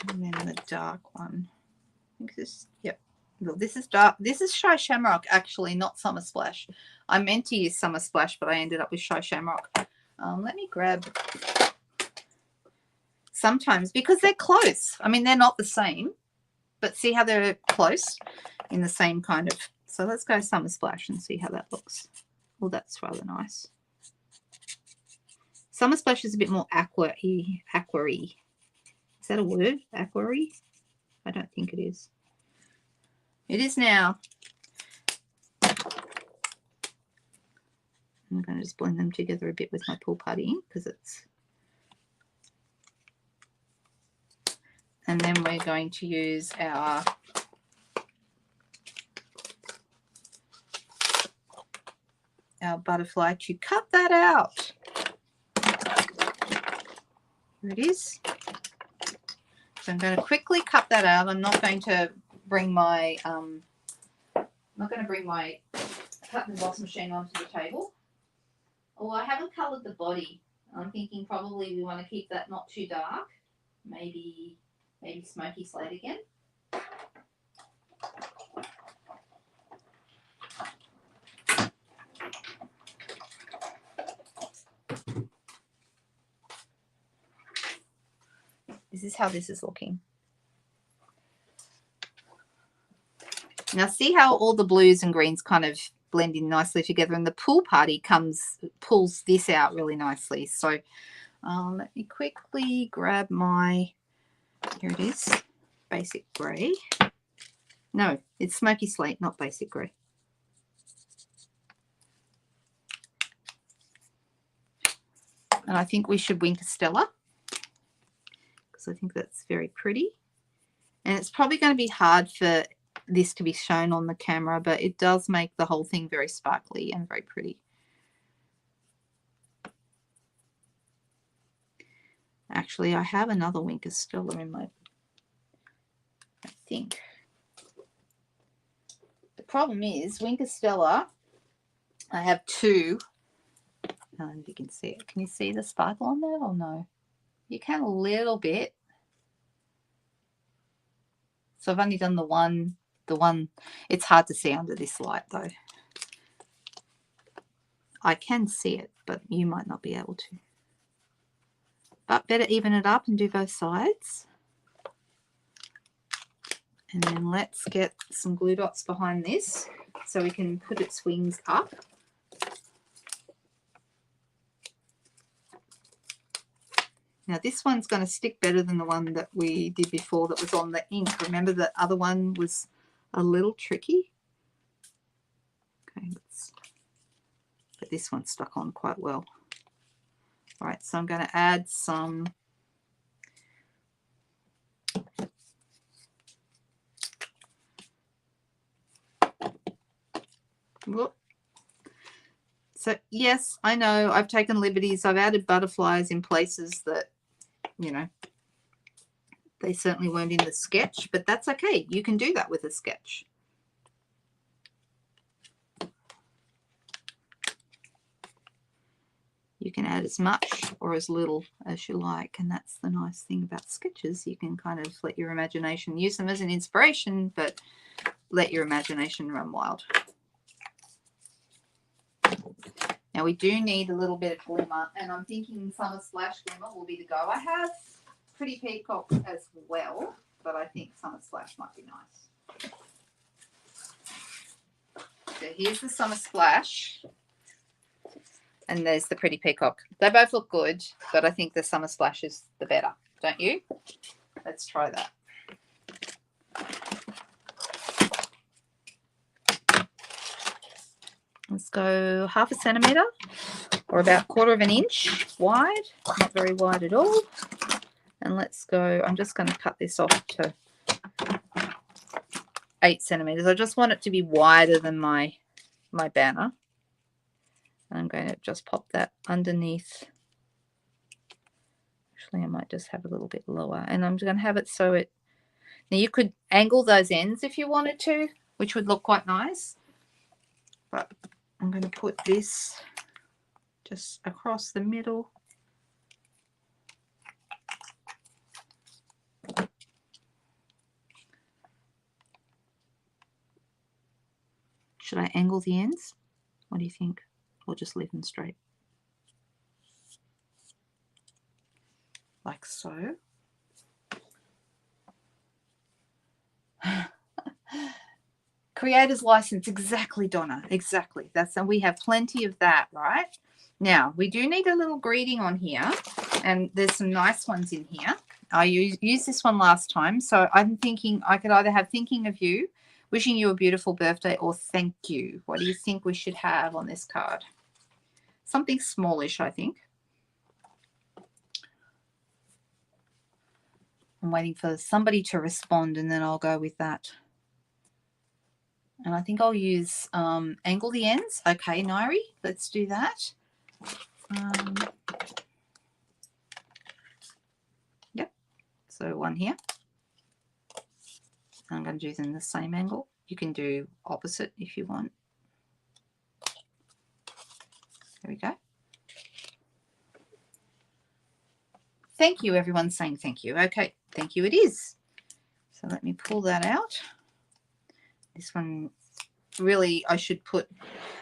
And then the dark one. I think this, yep. Well, this is dark. This is Shy Shamrock, actually, not Summer Splash. I meant to use Summer Splash, but I ended up with Shy Shamrock. Let me grab... Sometimes, because they're close. I mean, they're not the same, but see how they're close in the same kind of... So let's go Summer Splash and see how that looks. Well, that's rather nice. Summer Splash is a bit more aqua-y. Is that a word? Aqua-y? I don't think it is. It is now. I'm going to just blend them together a bit with my Pool Party ink because it's... And then we're going to use our butterfly to cut that out. Here it is. So I'm going to quickly cut that out. I'm not going to bring my cut and emboss machine onto the table. Oh, I haven't coloured the body. I'm thinking probably we want to keep that not too dark. Maybe smoky slate again. This is how this is looking. Now see how all the blues and greens kind of blend in nicely together, and the Pool Party pulls this out really nicely. So let me quickly grab my, here it is, basic grey. No, it's smoky slate, not basic grey. And I think we should Winker Stella because I think that's very pretty. And it's probably going to be hard for this to be shown on the camera, but it does make the whole thing very sparkly and very pretty. Actually, I have another Winker Stella in my, I think. The problem is Winker Stella, I have two. I don't know if you can see it. Can you see the sparkle on there or no? You can a little bit. So I've only done the one. It's hard to see under this light though. I can see it, but you might not be able to. but better even it up and do both sides. And then let's get some glue dots behind this so we can put its wings up. Now this one's going to stick better than the one that we did before that was on the ink. Remember the other one was a little tricky? Okay, but this one stuck on quite well. All right, so I'm going to add some whoop. So yes, I know I've taken liberties. I've added butterflies in places that, you know, they certainly weren't in the sketch, but that's okay. You can do that with a sketch. You can add as much or as little as you like, and that's the nice thing about sketches. You can kind of let your imagination, use them as an inspiration, but let your imagination run wild. Now we do need a little bit of glimmer, and I'm thinking Summer Splash glimmer will be the go. I have Pretty Peacock as well, but I think Summer Splash might be nice. So here's the Summer Splash, and there's the Pretty Peacock. They both look good, but I think the Summer Splash is the better, don't you? Let's try that. Let's go 1/2 centimetre or about 1/4 inch wide, not very wide at all. And let's go, I'm just going to cut this off to 8 centimetres. I just want it to be wider than my banner. And I'm going to just pop that underneath. Actually, I might just have a little bit lower. And I'm going to have it so it, now you could angle those ends if you wanted to, which would look quite nice. But I'm going to put this just across the middle. Should I angle the ends? What do you think? Or just leave them straight? Like so. Creator's license, exactly, Donna, exactly. And we have plenty of that, right? Now, we do need a little greeting on here, and there's some nice ones in here. I used this one last time, so I'm thinking I could either have thinking of you, wishing you a beautiful birthday, or thank you. What do you think we should have on this card? Something smallish, I think. I'm waiting for somebody to respond, and then I'll go with that. And I think I'll use angle the ends. Okay, Nairi, let's do that. Yep, so one here. I'm going to do them the same angle. You can do opposite if you want. There we go. Thank you, everyone's saying thank you. Okay, thank you it is. So let me pull that out. This one really I should put,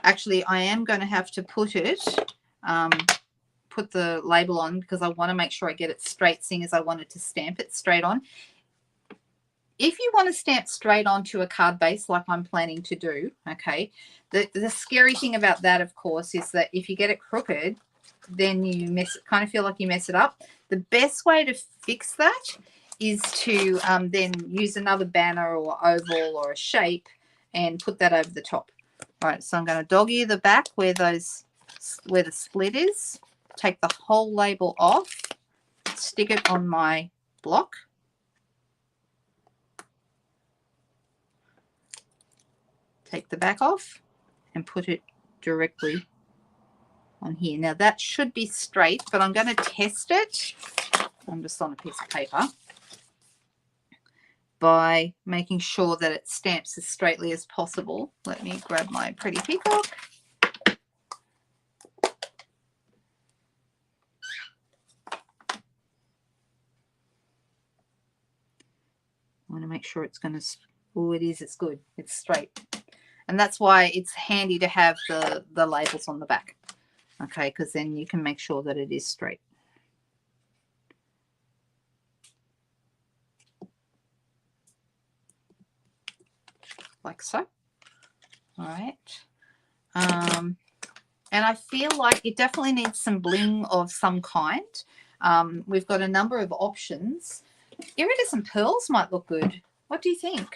actually I am going to have to put it, put the label on because I want to make sure I get it straight, seeing as I wanted to stamp it straight on. If you want to stamp straight onto a card base like I'm planning to do, okay, the scary thing about that, of course, is that if you get it crooked, then you kind of feel like you mess it up. The best way to fix that is to then use another banner or oval or a shape and put that over the top. All right, so I'm going to dog ear the back where the split is, take the whole label off, stick it on my block. Take the back off and put it directly on here. Now that should be straight, but I'm going to test it. I'm just on a piece of paper by making sure that it stamps as straightly as possible. Let me grab my Pretty Peacock. I want to make sure it's going to, oh, it is, it's good, it's straight. And that's why it's handy to have the labels on the back, okay, because then you can make sure that it is straight. like so. All right. And I feel like it definitely needs some bling of some kind. We've got a number of options. Iridescent pearls might look good. What do you think?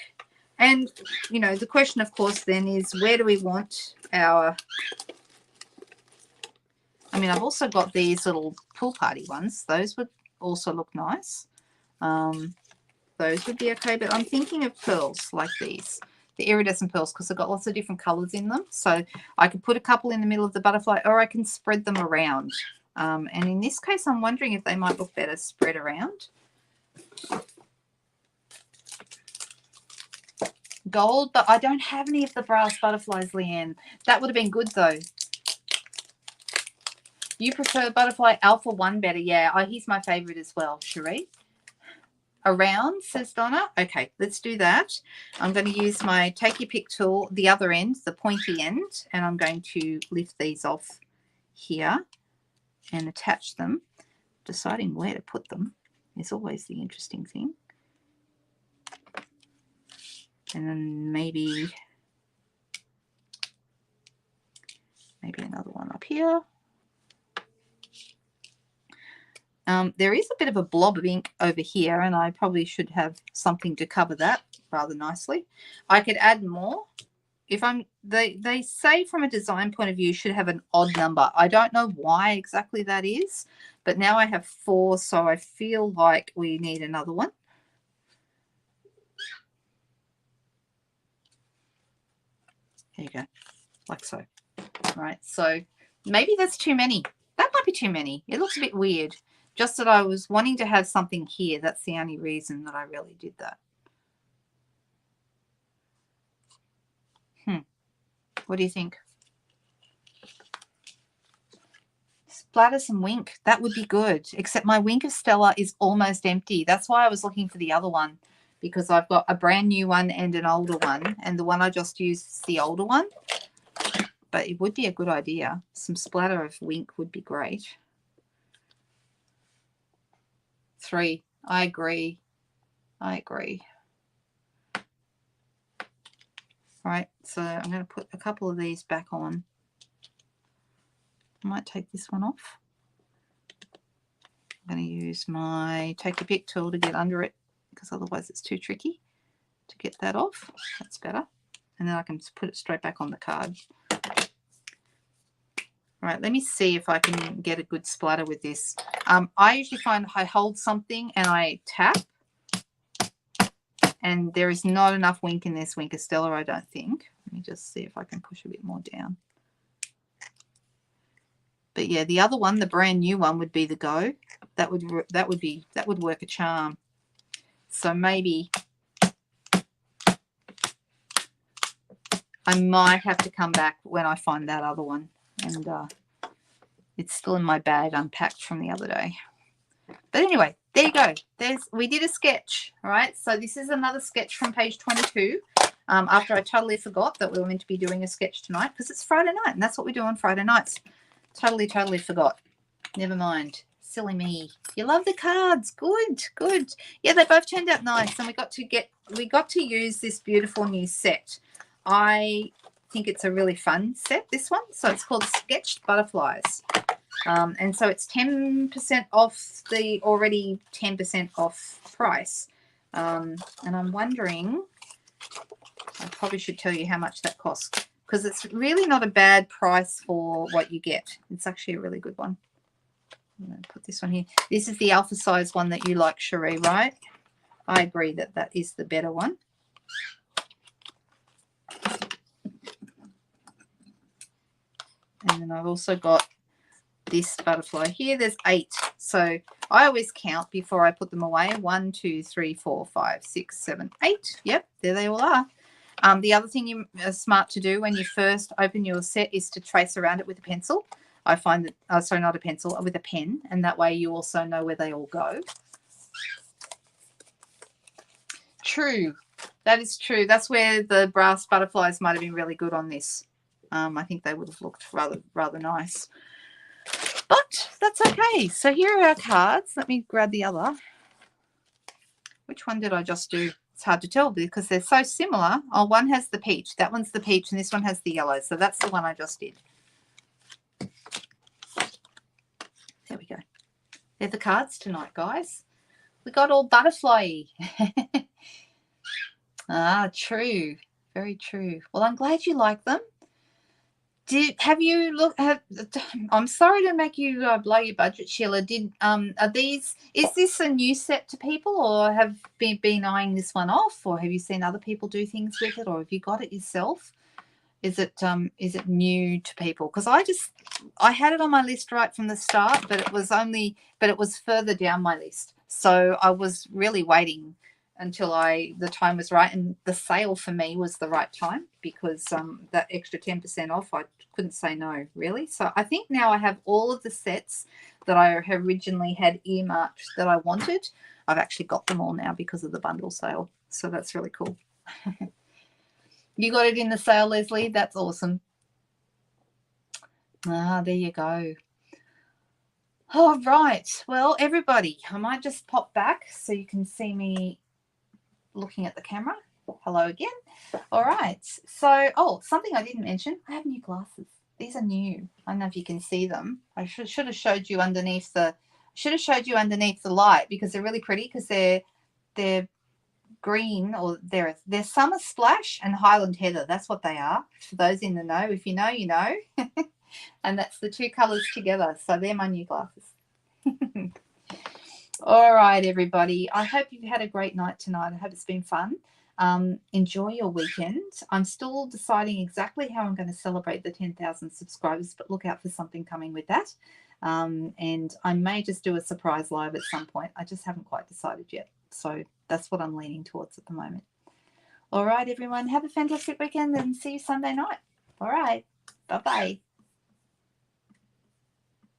And, you know, the question, of course, then is where do we want our... I mean, I've also got these little pool party ones. Those would also look nice. Those would be okay, but I'm thinking of pearls like these, the iridescent pearls, because they've got lots of different colors in them. So I could put a couple in the middle of the butterfly, or I can spread them around. And in this case, I'm wondering if they might look better spread around. Gold, but I don't have any of the brass butterflies, Leanne. That would have been good, though. You prefer butterfly alpha 1 better? Yeah, he's my favorite as well, Cherie. Around, says Donna. Okay, let's do that. I'm going to use my take your pick tool, the other end, the pointy end, and I'm going to lift these off here and attach them. Deciding where to put them is always the interesting thing. And then maybe another one up here. There is a bit of a blob of ink over here, and I probably should have something to cover that rather nicely. I could add more. If they say from a design point of view you should have an odd number. I don't know why exactly that is, but now I have 4, so I feel like we need another one. There you go, like so. Right, so maybe that's too many. That might be too many. It looks a bit weird. Just that I was wanting to have something here. That's the only reason that I really did that. What do you think? Splatter some wink. That would be good. Except my Wink of Stella is almost empty. That's why I was looking for the other one, because I've got a brand new one and an older one. And the one I just used is the older one. But it would be a good idea. Some splatter of wink would be great. 3. I agree. I agree. All right, so I'm going to put a couple of these back on. I might take this one off. I'm going to use my take your pick tool to get under it, because otherwise it's too tricky to get that off. That's better. And then I can put it straight back on the card. All right, let me see if I can get a good splatter with this. I usually find I hold something and I tap, and there is not enough wink in this Wink of Stella, I don't think. Let me just see if I can push a bit more down. But yeah, the other one, the brand new one, would be the go. That would work a charm. So maybe I might have to come back when I find that other one. And it's still in my bag unpacked from the other day. But anyway, there you go. We did a sketch, all right? So this is another sketch from page 22. After I totally forgot that we were meant to be doing a sketch tonight, because it's Friday night, and that's what we do on Friday nights. Totally forgot. Never mind. Silly me. You love the cards. Good, good. Yeah, they both turned out nice, and we got to use this beautiful new set. I think it's a really fun set, this one. So it's called Sketched Butterflies. And so it's 10% off the already 10% off price. And I'm wondering, I probably should tell you how much that costs, because it's really not a bad price for what you get. It's actually a really good one. I'm going to put this one here. This is the alpha size one that you like, Cherie, right? I agree that that is the better one. And then I've also got this butterfly here. There's 8. So I always count before I put them away. 1, 2, 3, 4, 5, 6, 7, 8. Yep, there they all are. The other thing you are smart to do when you first open your set is to trace around it with a pencil. I find that, sorry, not a pencil, with a pen, and that way you also know where they all go. True. That is true. That's where the brass butterflies might have been really good on this. I think they would have looked rather nice. But that's okay. So here are our cards. Let me grab the other. Which one did I just do? It's hard to tell because they're so similar. Oh, one has the peach. That one's the peach, and this one has the yellow. So that's the one I just did. There we go. They're the cards tonight, guys. We got all butterfly. Ah, true. Very true. Well, I'm glad you like them. Have you looked? I'm sorry to make you blow your budget, Sheila. Are these? Is this a new set to people, or have been eyeing this one off, or have you seen other people do things with it, or have you got it yourself? Is it new to people? Because I had it on my list right from the start, but it was further down my list. So I was really waiting until the time was right, and the sale for me was the right time because that extra 10% off, I couldn't say no, really. So I think now I have all of the sets that I originally had earmarked that I wanted. I've actually got them all now because of the bundle sale. So that's really cool. You got it in the sale, Leslie? That's awesome. Ah, there you go. All right. Well, everybody, I might just pop back so you can see me looking at the camera. Hello again. All right. So, something I didn't mention. I have new glasses. These are new. I don't know if you can see them. I should have showed you underneath the light because they're really pretty because they're green, or they're Summer Splash and Highland Heather. That's what they are. For those in the know, if you know, you know. And that's the two colors together. So they're my new glasses. All right, everybody. I hope you've had a great night tonight. I hope it's been fun. Enjoy your weekend. I'm still deciding exactly how I'm going to celebrate the 10,000 subscribers, but look out for something coming with that. And I may just do a surprise live at some point. I just haven't quite decided yet. So that's what I'm leaning towards at the moment. All right, everyone. Have a fantastic weekend and see you Sunday night. All right. Bye-bye.